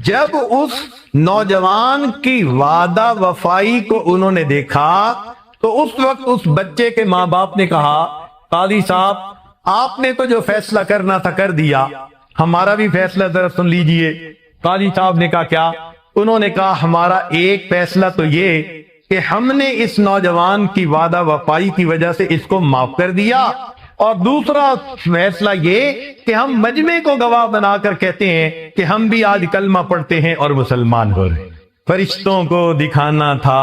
جب اس نوجوان کی وعدہ وفائی کو انہوں نے دیکھا تو اس وقت اس بچے کے ماں باپ نے کہا قاضی صاحب آپ نے تو جو فیصلہ کرنا تھا کر دیا، ہمارا بھی فیصلہ ذرا سن لیجئے۔ قاضی صاحب نے کہا کیا؟ انہوں نے کہا ہمارا ایک فیصلہ تو یہ کہ ہم نے اس نوجوان کی وعدہ وفائی کی وجہ سے اس کو معاف کر دیا، اور دوسرا فیصلہ یہ کہ ہم مجمع کو گواہ بنا کر کہتے ہیں کہ ہم بھی آج کلمہ پڑھتے ہیں اور مسلمان ہو رہے ہیں۔ فرشتوں کو دکھانا تھا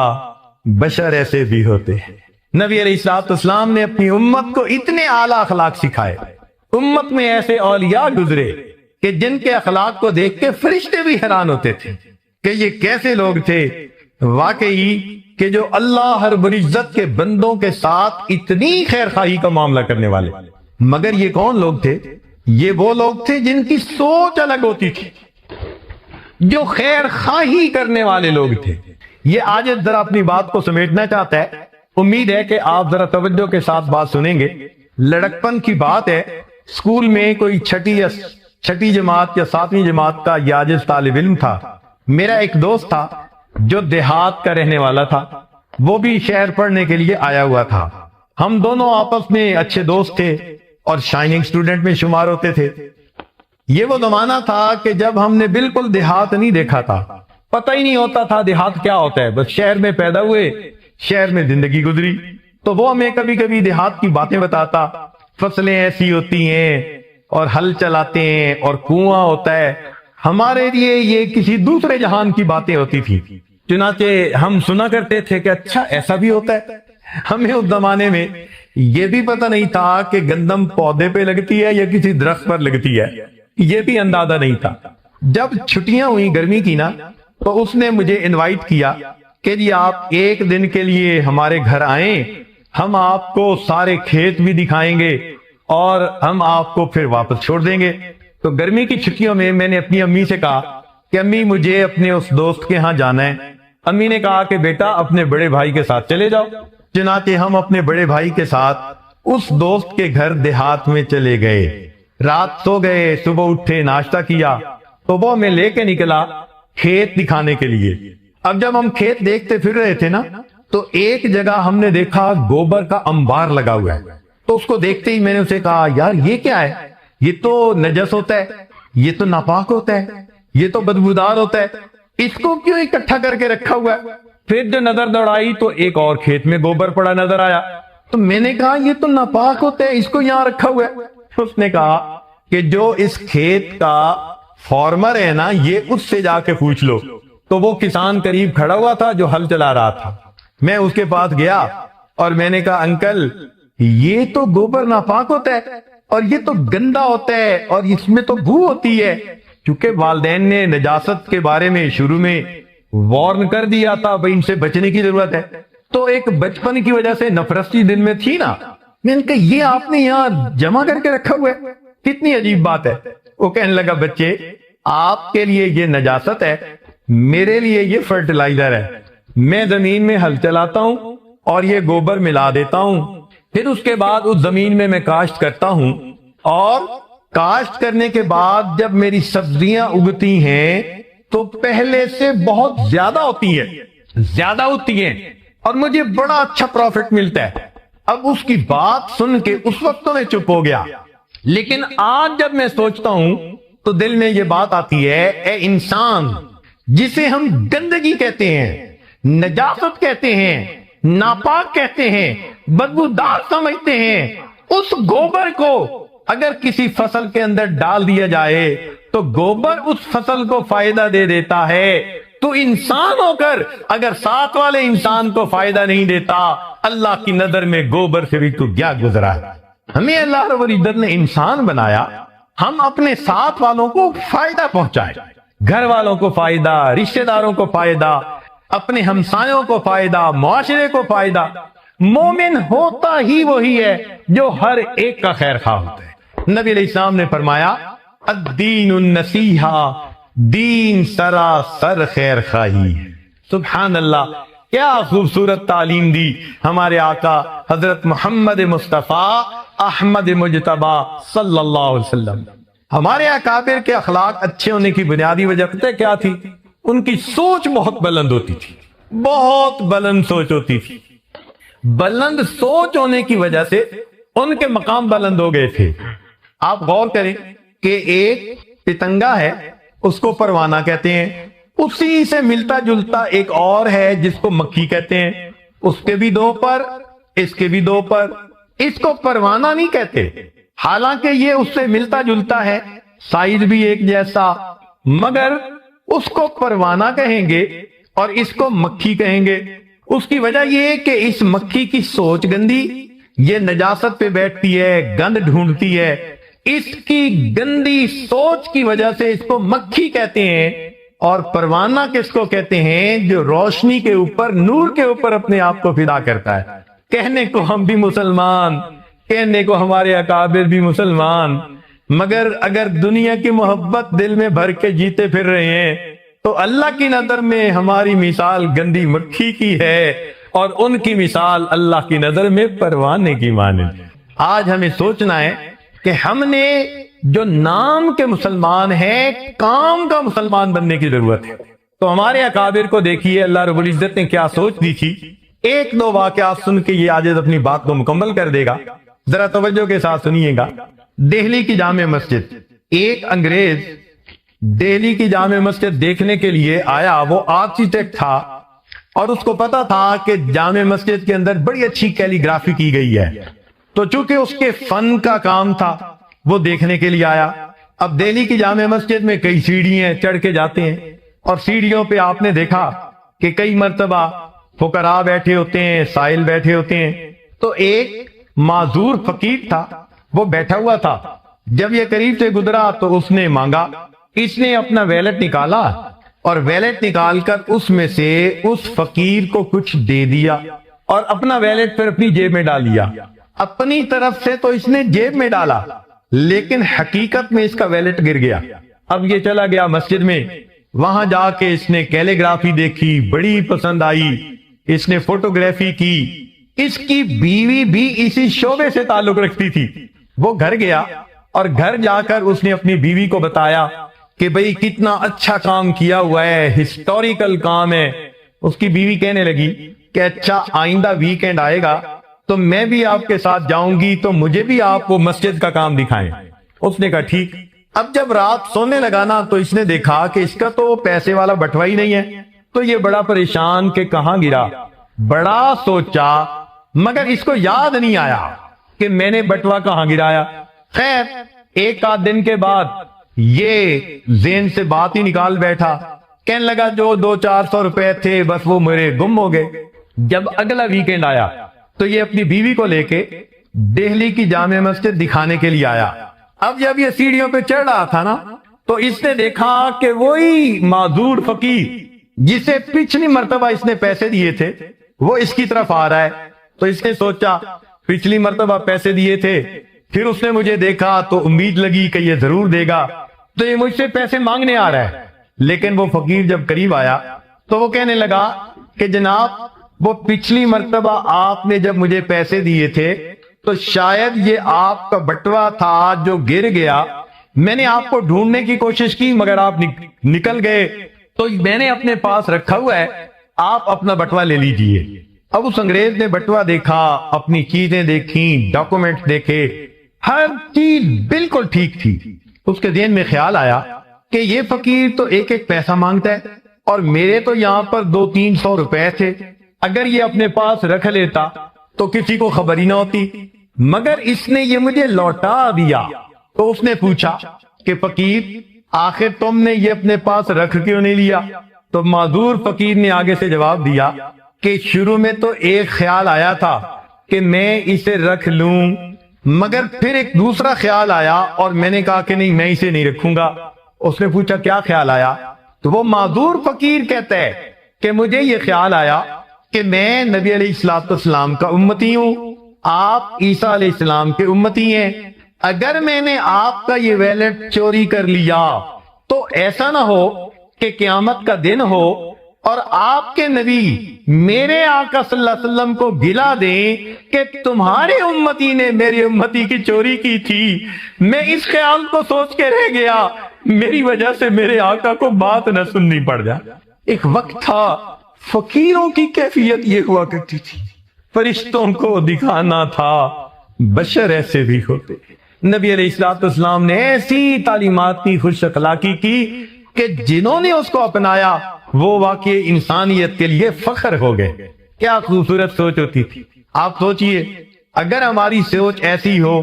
بشر ایسے بھی ہوتے ہیں۔ نبی علیہ الصلوۃ والسلام نے اپنی امت کو اتنے اعلیٰ اخلاق سکھائے، امت میں ایسے اولیاء گزرے کہ جن کے اخلاق کو دیکھ کے فرشتے بھی حیران ہوتے تھے کہ یہ کیسے لوگ تھے واقعی کہ جو اللہ رب العزت کے بندوں کے ساتھ اتنی خیر خواہی کا معاملہ کرنے والے۔ مگر یہ کون لوگ تھے؟ یہ وہ لوگ تھے جن کی سوچ الگ ہوتی تھی، جو خیر خواہی کرنے والے لوگ تھے۔ یہ آج ذرا اپنی بات کو سمیٹنا چاہتا ہے، امید ہے کہ آپ ذرا توجہ کے ساتھ بات سنیں گے۔ لڑکپن کی بات ہے، اسکول میں کوئی چھٹی جماعت یا 7ویں جماعت کا یاجز طالب علم تھا۔ میرا ایک دوست تھا جو دیہات کا رہنے والا تھا، وہ بھی شہر پڑھنے کے لیے آیا ہوا تھا۔ ہم دونوں آپس میں اچھے دوست تھے اور شائننگ اسٹوڈنٹ میں شمار ہوتے تھے۔ یہ وہ زمانہ تھا کہ جب ہم نے بالکل دیہات نہیں دیکھا تھا، پتہ ہی نہیں ہوتا تھا دیہات کیا ہوتا ہے، بس شہر میں پیدا ہوئے، شہر میں زندگی گزری۔ تو وہ ہمیں کبھی کبھی دیہات کی باتیں بتاتا، فصلیں ایسی ہوتی ہیں اور ہل چلاتے ہیں اور کنواں ہوتا ہے۔ ہمارے لیے یہ کسی دوسرے جہان کی باتیں ہوتی تھی، چنانچہ ہم سنا کرتے تھے کہ اچھا ایسا بھی ہوتا ہے۔ ہمیں اس زمانے میں یہ بھی پتہ نہیں تھا کہ گندم پودے پہ لگتی ہے یا کسی درخت پر لگتی ہے، یہ بھی اندازہ نہیں تھا۔ جب چھٹیاں ہوئی گرمی کی نا، تو اس نے مجھے انوائٹ کیا کہ جی آپ ایک دن کے لیے ہمارے گھر آئیں، ہم آپ کو سارے کھیت بھی دکھائیں گے اور ہم آپ کو پھر واپس چھوڑ دیں گے۔ تو گرمی کی چھٹیوں میں نے اپنی امی سے کہا کہ امی مجھے اپنے اس دوست کے ہاں جانا ہے۔ امی نے کہا کہ بیٹا اپنے بڑے بھائی کے ساتھ چلے جاؤ۔ چنانچہ ہم اپنے بڑے بھائی کے ساتھ اس دوست کے گھر دیہات میں چلے گئے، رات سو گئے، صبح اٹھے، ناشتہ کیا، تو وہ ہمیں لے کے نکلا کھیت دکھانے کے لیے۔ اب جب ہم کھیت دیکھتے پھر رہے تھے نا، تو ایک جگہ ہم نے دیکھا گوبر کا انبار لگا ہوا ہے۔ تو اس کو دیکھتے ہی میں نے اسے کہا یار یہ کیا ہے؟ یہ تو نجس ہوتا ہے، یہ تو ناپاک ہوتا ہے، یہ تو بدبودار ہوتا ہے، اس کو کیوں اکٹھا کر کے رکھا ہوا ہے؟ پھر جو نظر دوڑائی تو ایک اور کھیت میں گوبر پڑا نظر آیا، تو میں نے کہا یہ تو ناپاک ہوتا ہے، اس کو یہاں رکھا ہوا ہے۔ اس نے کہا کہ جو اس کھیت کا فارمر ہے نا، یہ اس سے جا کے پوچھ لو۔ تو وہ کسان قریب کھڑا ہوا تھا جو ہل چلا رہا تھا۔ میں اس کے پاس گیا اور میں نے کہا انکل یہ تو گوبر ناپاک ہوتا ہے اور یہ تو گندا ہوتا ہے اور اس میں تو بو ہوتی ہے۔ چونکہ والدین نے نجاست کے بارے میں شروع میں وارن کر دیا تھا بھائی ان سے بچنے کی ضرورت ہے، تو ایک بچپن کی وجہ سے نفرت دل میں تھی نا، میں نے کہا یہ آپ نے یہاں جمع کر کے رکھا ہوا ہے، کتنی عجیب بات ہے۔ وہ کہنے لگا بچے آپ کے لیے یہ نجاست ہے، میرے لیے یہ فرٹیلائزر ہے۔ میں زمین میں ہل چلاتا ہوں اور یہ گوبر ملا دیتا ہوں، پھر اس کے بعد اس زمین میں کاشت کرتا ہوں، اور کاشت کرنے کے بعد جب میری سبزیاں اگتی ہیں تو پہلے سے بہت زیادہ ہوتی ہیں اور مجھے بڑا اچھا پروفٹ ملتا ہے۔ اب اس کی بات سن کے اس وقت تو میں چپ ہو گیا، لیکن آج جب میں سوچتا ہوں تو دل میں یہ بات آتی ہے، اے انسان جسے ہم گندگی کہتے ہیں، نجاست کہتے ہیں، ناپاک کہتے ہیں، بدبودار سمجھتے ہیں، اس گوبر کو اگر کسی فصل کے اندر ڈال دیا جائے تو گوبر اس فصل کو فائدہ دے دیتا ہے، تو انسان ہو کر اگر ساتھ والے انسان کو فائدہ نہیں دیتا، اللہ کی نظر میں گوبر سے بھی تو کیا گزرا ہے۔ ہمیں اللہ رب العزت نے انسان بنایا، ہم اپنے ساتھ والوں کو فائدہ پہنچائیں، گھر والوں کو فائدہ، رشتہ داروں کو فائدہ، اپنے ہمسایوں کو فائدہ، معاشرے کو فائدہ۔ مومن ہوتا ہی وہی ہے جو ہر ایک کا خیر خواہ ہوتا ہے۔ نبی علیہ السلام نے فرمایا الدین النصیحہ، دین سراسر خیر خواہی ہے۔ سبحان اللہ، کیا خوبصورت تعلیم دی ہمارے آقا حضرت محمد مصطفیٰ احمد مجتبی صلی اللہ علیہ وسلم۔ ہمارے اکابر کے اخلاق اچھے ہونے کی بنیادی وجہ پتہ کیا تھی؟ ان کی سوچ بہت بلند ہوتی تھی، بہت بلند سوچ ہوتی تھی۔ بلند سوچ ہونے کی وجہ سے ان کے مقام بلند ہو گئے تھے۔ آپ غور کریں کہ ایک پتنگا ہے، اس کو پروانہ کہتے ہیں، اسی سے ملتا جلتا ایک اور ہے جس کو مکھی کہتے ہیں، اس کے بھی دو پر، اس کے بھی دو پر، اس کو پروانہ نہیں کہتے، حالانکہ یہ اس سے ملتا جلتا ہے، سائز بھی ایک جیسا، مگر اس کو پروانہ کہیں گے اور اس کو مکھی کہیں گے۔ اس کی وجہ یہ ہے کہ اس مکھی کی سوچ گندی، یہ نجاست پہ بیٹھتی ہے، گند ڈھونڈتی ہے، اس کی گندی سوچ کی وجہ سے اس کو مکھی کہتے ہیں۔ اور پروانہ کس کو کہتے ہیں؟ جو روشنی کے اوپر، نور کے اوپر اپنے آپ کو فدا کرتا ہے۔ کہنے کو ہم بھی مسلمان، کہنے کو ہمارے اکابر بھی مسلمان، مگر اگر دنیا کی محبت دل میں بھر کے جیتے پھر رہے ہیں تو اللہ کی نظر میں ہماری مثال گندی مکھی کی ہے، اور ان کی مثال اللہ کی نظر میں پروانے کی مانند۔ آج ہمیں سوچنا ہے کہ ہم نے جو نام کے مسلمان ہیں، کام کا مسلمان بننے کی ضرورت ہے۔ تو ہمارے اکابر کو دیکھیے اللہ رب العزت نے کیا سوچ دی تھی۔ ایک دو واقعات سن کے یہ عاجز اپنی بات کو مکمل کر دے گا، ذرا توجہ کے ساتھ سنیے گا۔ دہلی کی جامع مسجد، ایک انگریز دہلی کی جامع مسجد دیکھنے کے لیے آیا۔ وہ آرکیٹیکٹ تھا اور اس کو پتا تھا کہ جامع مسجد کے اندر بڑی اچھی کیلی گرافی کی گئی ہے، تو چونکہ اس کے فن کا کام تھا وہ دیکھنے کے لیے آیا۔ اب دہلی کی جامع مسجد میں کئی سیڑھیاں چڑھ کے جاتے ہیں، اور سیڑھیوں پہ آپ نے دیکھا کہ کئی مرتبہ فقراء بیٹھے ہوتے ہیں، سائل بیٹھے ہوتے ہیں۔ تو ایک معذور فقیر تھا، وہ بیٹھا ہوا تھا۔ جب یہ قریب سے گزرا تو اس نے مانگا، اس نے اپنا ویلٹ نکالا اور ویلٹ نکال کر اس میں سے اس فقیر کو کچھ دے دیا، اور اپنا ویلٹ پھر اپنی جیب میں ڈال لیا۔ اپنی طرف سے تو اس نے جیب میں ڈالا، لیکن حقیقت میں اس کا ویلٹ گر گیا۔ اب یہ چلا گیا مسجد میں، وہاں جا کے اس نے کیلیگرافی دیکھی، بڑی پسند آئی، اس نے فوٹوگرافی کی۔ اس کی بیوی بھی اسی شعبے سے تعلق رکھتی تھی۔ وہ گھر گیا اور گھر جا کر اس نے اپنی بیوی کو بتایا کہ بھئی کتنا اچھا کام کیا ہوا ہے، ہسٹوریکل کام ہے۔ اس کی بیوی کہنے لگی کہ اچھا آئندہ ویکینڈ آئے گا تو میں بھی آپ کے ساتھ جاؤں گی، تو مجھے بھی آپ وہ مسجد کا کام دکھائیں۔ اس نے کہا ٹھیک۔ اب جب رات سونے لگا نا تو اس نے دیکھا کہ اس کا تو پیسے والا بٹوا ہی نہیں ہے، تو یہ بڑا پریشان کہ کہاں گرا۔ بڑا سوچا مگر اس کو یاد نہیں آیا کہ میں نے بٹوا کہاں گرایا۔ خیر ایک آدھ دن کے بعد یہ ذہن سے بات ہی نکال بیٹھا، کہنے لگا جو 200-400 روپے تھے بس وہ میرے گم ہو گئے۔ جب اگلا ویکینڈ آیا تو یہ اپنی بیوی کو لے کے دہلی کی جامع مسجد دکھانے کے لیے آیا۔ اب جب یہ سیڑھیوں پہ چڑھ رہا تھا نا تو اس نے دیکھا کہ وہی معذور فقیر جسے پچھلی مرتبہ اس نے پیسے دیے تھے وہ اس کی طرف آ رہا ہے۔ تو اس نے سوچا پچھلی مرتبہ پیسے دیے تھے، پھر اس نے مجھے دیکھا تو امید لگی کہ یہ ضرور دے گا، تو یہ مجھ سے پیسے مانگنے آ رہا ہے۔ لیکن وہ فقیر جب قریب آیا تو وہ کہنے لگا کہ جناب وہ پچھلی مرتبہ آپ نے جب مجھے پیسے دیے تھے تو شاید یہ آپ کا بٹوا تھا جو گر گیا، میں نے آپ کو ڈھونڈنے کی کوشش کی مگر آپ نکل گئے، تو میں نے اپنے پاس رکھا ہوا ہے، آپ اپنا بٹوا لے لیجئے۔ اب اس انگریز نے بٹوا دیکھا، اپنی چیزیں دیکھیں، ڈاکومنٹ دیکھے، ہر چیز بالکل ٹھیک تھی۔ اس کے ذہن میں خیال آیا کہ یہ فقیر تو ایک ایک پیسہ مانگتا ہے اور میرے تو یہاں پر 200-300 روپے تھے، اگر یہ اپنے پاس رکھ لیتا تو کسی کو خبر ہی نہ ہوتی، مگر اس نے یہ مجھے لوٹا دیا۔ تو اس نے پوچھا کہ فقیر آخر تم نے یہ اپنے پاس رکھ کیوں نہیں لیا؟ تو معذور فقیر نے آگے سے جواب دیا کہ شروع میں تو ایک خیال آیا تھا کہ میں اسے رکھ لوں، مگر پھر ایک دوسرا خیال آیا اور میں نے کہا کہ نہیں میں اسے نہیں رکھوں گا۔ اس نے پوچھا کیا خیال آیا؟ تو وہ معذور فقیر کہتا ہے کہ مجھے یہ خیال آیا کہ میں نبی علیہ السلام کا امتی ہوں، آپ عیسیٰ علیہ السلام کے امتی ہیں، اگر میں نے آپ کا یہ ویلٹ چوری کر لیا تو ایسا نہ ہو کہ قیامت کا دن ہو اور آپ کے نبی میرے آقا صلی اللہ علیہ وسلم کو گلا دیں کہ تمہارے امتی نے میری امتی کی چوری کی تھی۔ میں اس خیال کو سوچ کے رہ گیا، میری وجہ سے میرے آقا کو بات نہ سننی پڑ جائے۔ ایک وقت تھا فقیروں کی کیفیت یہ ہوا کرتی تھی، فرشتوں کو دکھانا تھا بشر ایسے بھی ہوتے۔ نبی علیہ السلام نے ایسی تعلیمات کی، خوش اخلاقی کی کہ جنہوں نے اس کو اپنایا وہ واقعی انسانیت کے لیے فخر ہو گئے۔ کیا خوبصورت سوچ ہوتی تھی۔ آپ سوچئے اگر ہماری سوچ ایسی ہو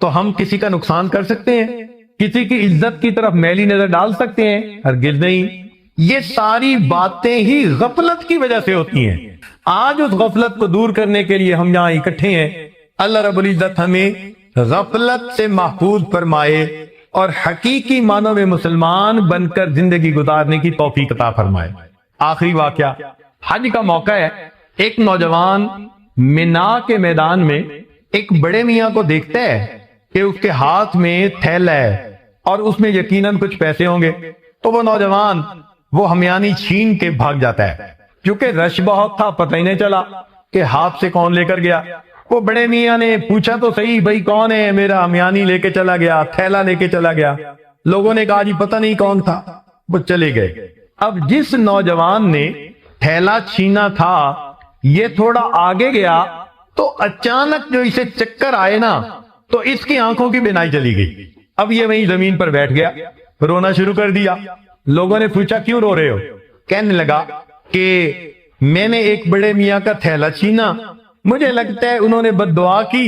تو ہم کسی کا نقصان کر سکتے ہیں؟ کسی کی عزت کی طرف میلی نظر ڈال سکتے ہیں؟ ہرگز نہیں۔ یہ ساری باتیں ہی غفلت کی وجہ سے ہوتی ہیں۔ آج اس غفلت کو دور کرنے کے لیے ہم یہاں اکٹھے ہیں۔ اللہ رب العزت ہمیں غفلت سے محفوظ فرمائے اور حقیقی معنوں میں مسلمان بن کر زندگی گزارنے کی توفیق عطا فرمائے۔ آخری واقعہ، حج کا موقع ہے۔ ایک نوجوان منا کے میدان میں ایک بڑے میاں کو دیکھتا ہے کہ اس کے ہاتھ میں تھیلا ہے اور اس میں یقیناً کچھ پیسے ہوں گے، تو وہ نوجوان وہ ہمیانی چھین کے بھاگ جاتا ہے۔ کیونکہ رش بہت تھا، پتہ ہی نہیں چلا کہ ہاتھ سے کون لے کر گیا۔ وہ بڑے میاں نے پوچھا تو صحیح، بھائی کون ہے؟ میرا ہمیانی لے کے چلا گیا، تھیلا لے کے چلا گیا۔ لوگوں نے کہا جی پتہ نہیں کون تھا، وہ چلے گئے۔ اب جس نوجوان نے تھیلا چھینا تھا، یہ تھوڑا آگے گیا تو اچانک جو اسے چکر آئے نا، تو اس کی آنکھوں کی بینائی چلی گئی۔ اب یہ وہیں زمین پر بیٹھ گیا، رونا شروع کر دیا۔ لوگوں نے پوچھا کیوں رو رہے ہو؟ کہنے لگا کہ میں نے ایک بڑے میاں کا تھیلا چھینا، مجھے لگتا ہے انہوں نے بد دعا کی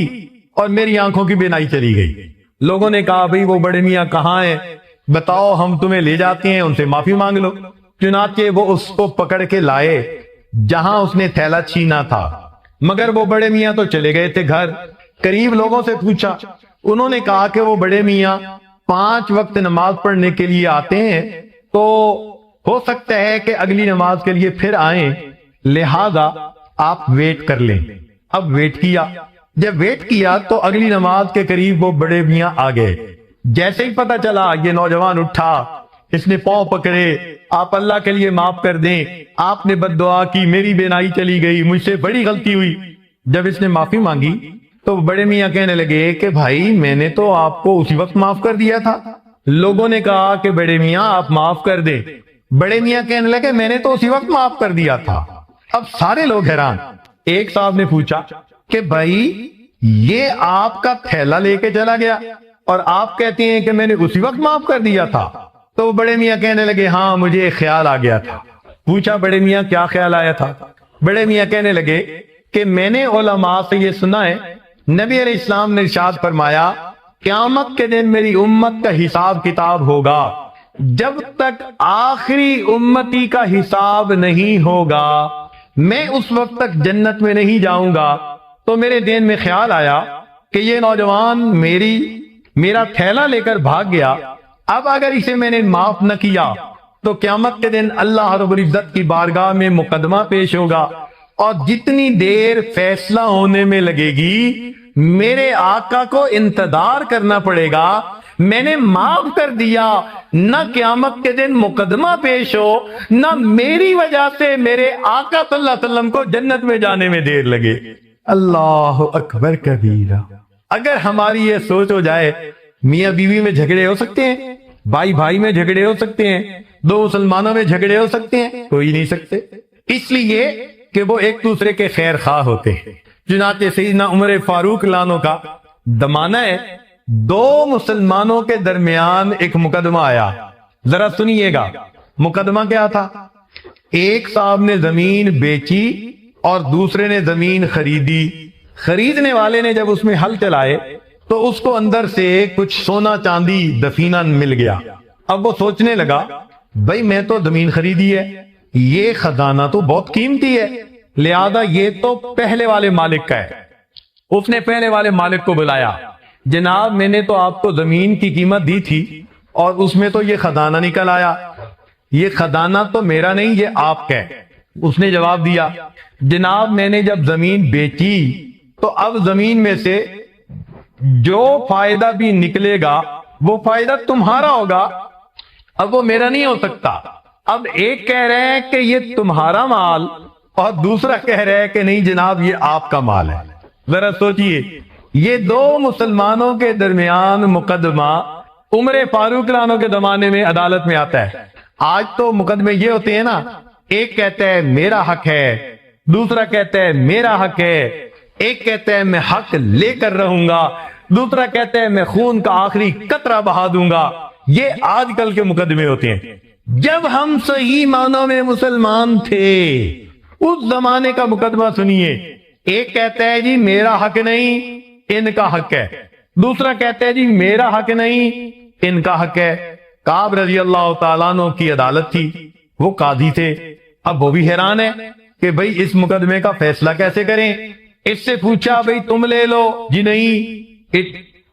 اور میری آنکھوں کی بینائی چلی گئی۔ لوگوں نے کہا بھئی وہ بڑے میاں کہاں ہیں؟ بتاؤ، ہم تمہیں لے جاتے ہیں، ان سے معافی مانگ لو۔ چنانچہ وہ اس کو پکڑ کے لائے جہاں اس نے تھیلا چھینا تھا، مگر وہ بڑے میاں تو چلے گئے تھے گھر۔ قریب لوگوں سے پوچھا، انہوں نے کہا کہ وہ بڑے میاں 5 وقت نماز پڑھنے کے لیے آتے ہیں، تو ہو سکتا ہے کہ اگلی نماز کے لیے پھر آئیں، لہذا آپ ویٹ کر لیں۔ اب ویٹ کیا، جب ویٹ کیا تو اگلی نماز کے قریب وہ بڑے میاں آ گئے۔ جیسے ہی پتہ چلا، یہ نوجوان اٹھا، اس نے پاؤں پکڑے، آپ اللہ کے لیے معاف کر دیں، آپ نے بد دعا کی، میری بینائی چلی گئی، مجھ سے بڑی غلطی ہوئی۔ جب اس نے معافی مانگی تو بڑے میاں کہنے لگے کہ بھائی میں نے تو آپ کو اسی وقت معاف کر دیا تھا۔ لوگوں نے کہا کہ بڑے میاں آپ معاف کر دیں۔ بڑے میاں کہنے لگے میں نے تو اسی وقت معاف کر دیا تھا۔ اب سارے لوگ حیران۔ ایک صاحب نے پوچھا کہ بھائی یہ آپ کا تھیلا لے کے چلا گیا اور آپ کہتے ہیں کہ میں نے اسی وقت معاف کر دیا تھا؟ تو بڑے میاں کہنے لگے ہاں مجھے ایک خیال آ گیا تھا۔ پوچھا بڑے میاں کیا خیال آیا تھا؟ بڑے میاں کہنے لگے کہ میں نے علماء سے یہ سنا ہے، نبی علیہ السلام نے ارشاد فرمایا قیامت کے دن میری امت کا حساب کتاب ہوگا، جب تک آخری امتی کا حساب نہیں ہوگا میں اس وقت تک جنت میں نہیں جاؤں گا۔ تو میرے دین میں خیال آیا کہ یہ نوجوان میرا تھیلا لے کر بھاگ گیا، اب اگر اسے میں نے معاف نہ کیا تو قیامت کے دن اللہ رب العزت کی بارگاہ میں مقدمہ پیش ہوگا، اور جتنی دیر فیصلہ ہونے میں لگے گی میرے آقا کو انتظار کرنا پڑے گا۔ میں نے معاف کر دیا، نہ قیامت کے دن مقدمہ پیش ہو، نہ میری وجہ سے میرے آقا صلی اللہ علیہ وسلم کو جنت میں جانے میں دیر لگے۔ اللہ اکبر کبیرہ۔ اگر ہماری یہ سوچ ہو جائے، میاں بیوی میں جھگڑے ہو سکتے ہیں، بھائی بھائی میں جھگڑے ہو سکتے ہیں، دو مسلمانوں میں جھگڑے ہو سکتے ہیں، کوئی نہیں سکتے، اس لیے کہ وہ ایک دوسرے کے خیر خواہ ہوتے ہیں۔ چنانچہ سیدنا عمر فاروق لانو کا زمانہ ہے، 2 مسلمانوں کے درمیان ایک مقدمہ آیا۔ ذرا سنیے گا مقدمہ کیا تھا۔ ایک صاحب نے زمین بیچی اور دوسرے نے زمین خریدی۔ خریدنے والے نے جب اس میں ہل چلائے تو اس کو اندر سے کچھ سونا چاندی دفینہ مل گیا۔ اب وہ سوچنے لگا بھائی میں تو زمین خریدی ہے، یہ خزانہ تو بہت قیمتی ہے، لہذا یہ تو پہلے والے مالک کا ہے۔ اس نے پہلے والے مالک کو بلایا، جناب میں نے تو آپ کو زمین کی قیمت دی تھی اور اس میں تو یہ خزانہ نکل آیا، یہ خزانہ تو میرا نہیں، یہ آپ کا ہے۔ اس نے جواب دیا جناب میں نے جب زمین بیچی تو اب زمین میں سے جو فائدہ بھی نکلے گا وہ فائدہ تمہارا ہوگا، اب وہ میرا نہیں ہو سکتا۔ اب ایک کہہ رہے ہیں کہ یہ تمہارا مال اور دوسرا کہہ رہے ہیں کہ نہیں جناب یہ آپ کا مال ہے۔ ذرا سوچئے، یہ 2 مسلمانوں کے درمیان مقدمہ عمر فاروق رانو کے زمانے میں عدالت میں آتا ہے۔ آج تو مقدمے یہ ہوتے ہیں نا، ایک کہتا ہے میرا حق ہے، دوسرا کہتا ہے میرا حق ہے، ایک کہتا ہے میں حق لے کر رہوں گا، دوسرا کہتا ہے میں خون کا آخری قطرہ بہا دوں گا۔ یہ آج کل کے مقدمے ہوتے ہیں۔ جب ہم صحیح معنوں میں مسلمان تھے اس زمانے کا مقدمہ سنیے، ایک کہتا ہے جی میرا حق نہیں ان کا حق ہے، دوسرا کہتا ہے جی میرا حق نہیں ان کا حق ہے۔ کعب رضی اللہ تعالیٰ عنہ کی عدالت تھی، وہ قاضی تھے، اب وہ بھی حیران ہے کہ بھئی اس مقدمے کا فیصلہ کیسے کریں۔ اس سے پوچھا بھئی تم لے لو، جی نہیں،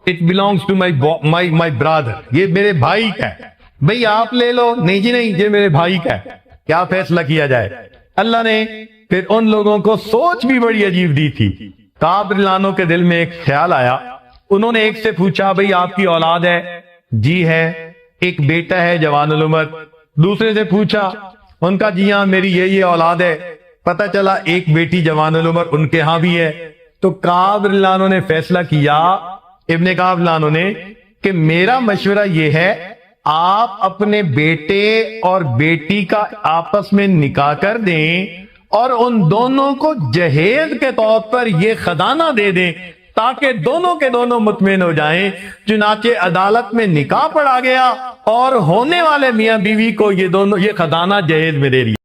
it belongs to my brother، یہ میرے بھائی کا ہے۔ بھئی آپ لے لو، نہیں جی نہیں، یہ میرے بھائی کا ہے، کیا فیصلہ کیا جائے؟ اللہ نے پھر ان لوگوں کو سوچ بھی بڑی عجیب دی تھی۔ کعب رضی اللہ عنہ کے دل میں ایک خیال آیا، انہوں نے ایک سے پوچھا بھئی آپ کی اولاد ہے؟ جی ہے، ایک بیٹا ہے جوان العمر۔ دوسرے سے پوچھا، ان کا جی ہاں میری یہ اولاد ہے۔ پتہ چلا ایک بیٹی جوان العمر ان کے ہاں بھی ہے۔ تو کعب رضی اللہ عنہ نے فیصلہ کیا، ابن کعب رضی اللہ عنہ نے، کہ میرا مشورہ یہ ہے آپ اپنے بیٹے اور بیٹی کا آپس میں نکاح کر دیں اور ان دونوں کو جہیز کے طور پر یہ خزانہ دے دیں تاکہ دونوں کے دونوں مطمئن ہو جائیں۔ چنانچہ عدالت میں نکاح پڑا گیا اور ہونے والے میاں بیوی کو یہ خزانہ جہیز میں دے دیا۔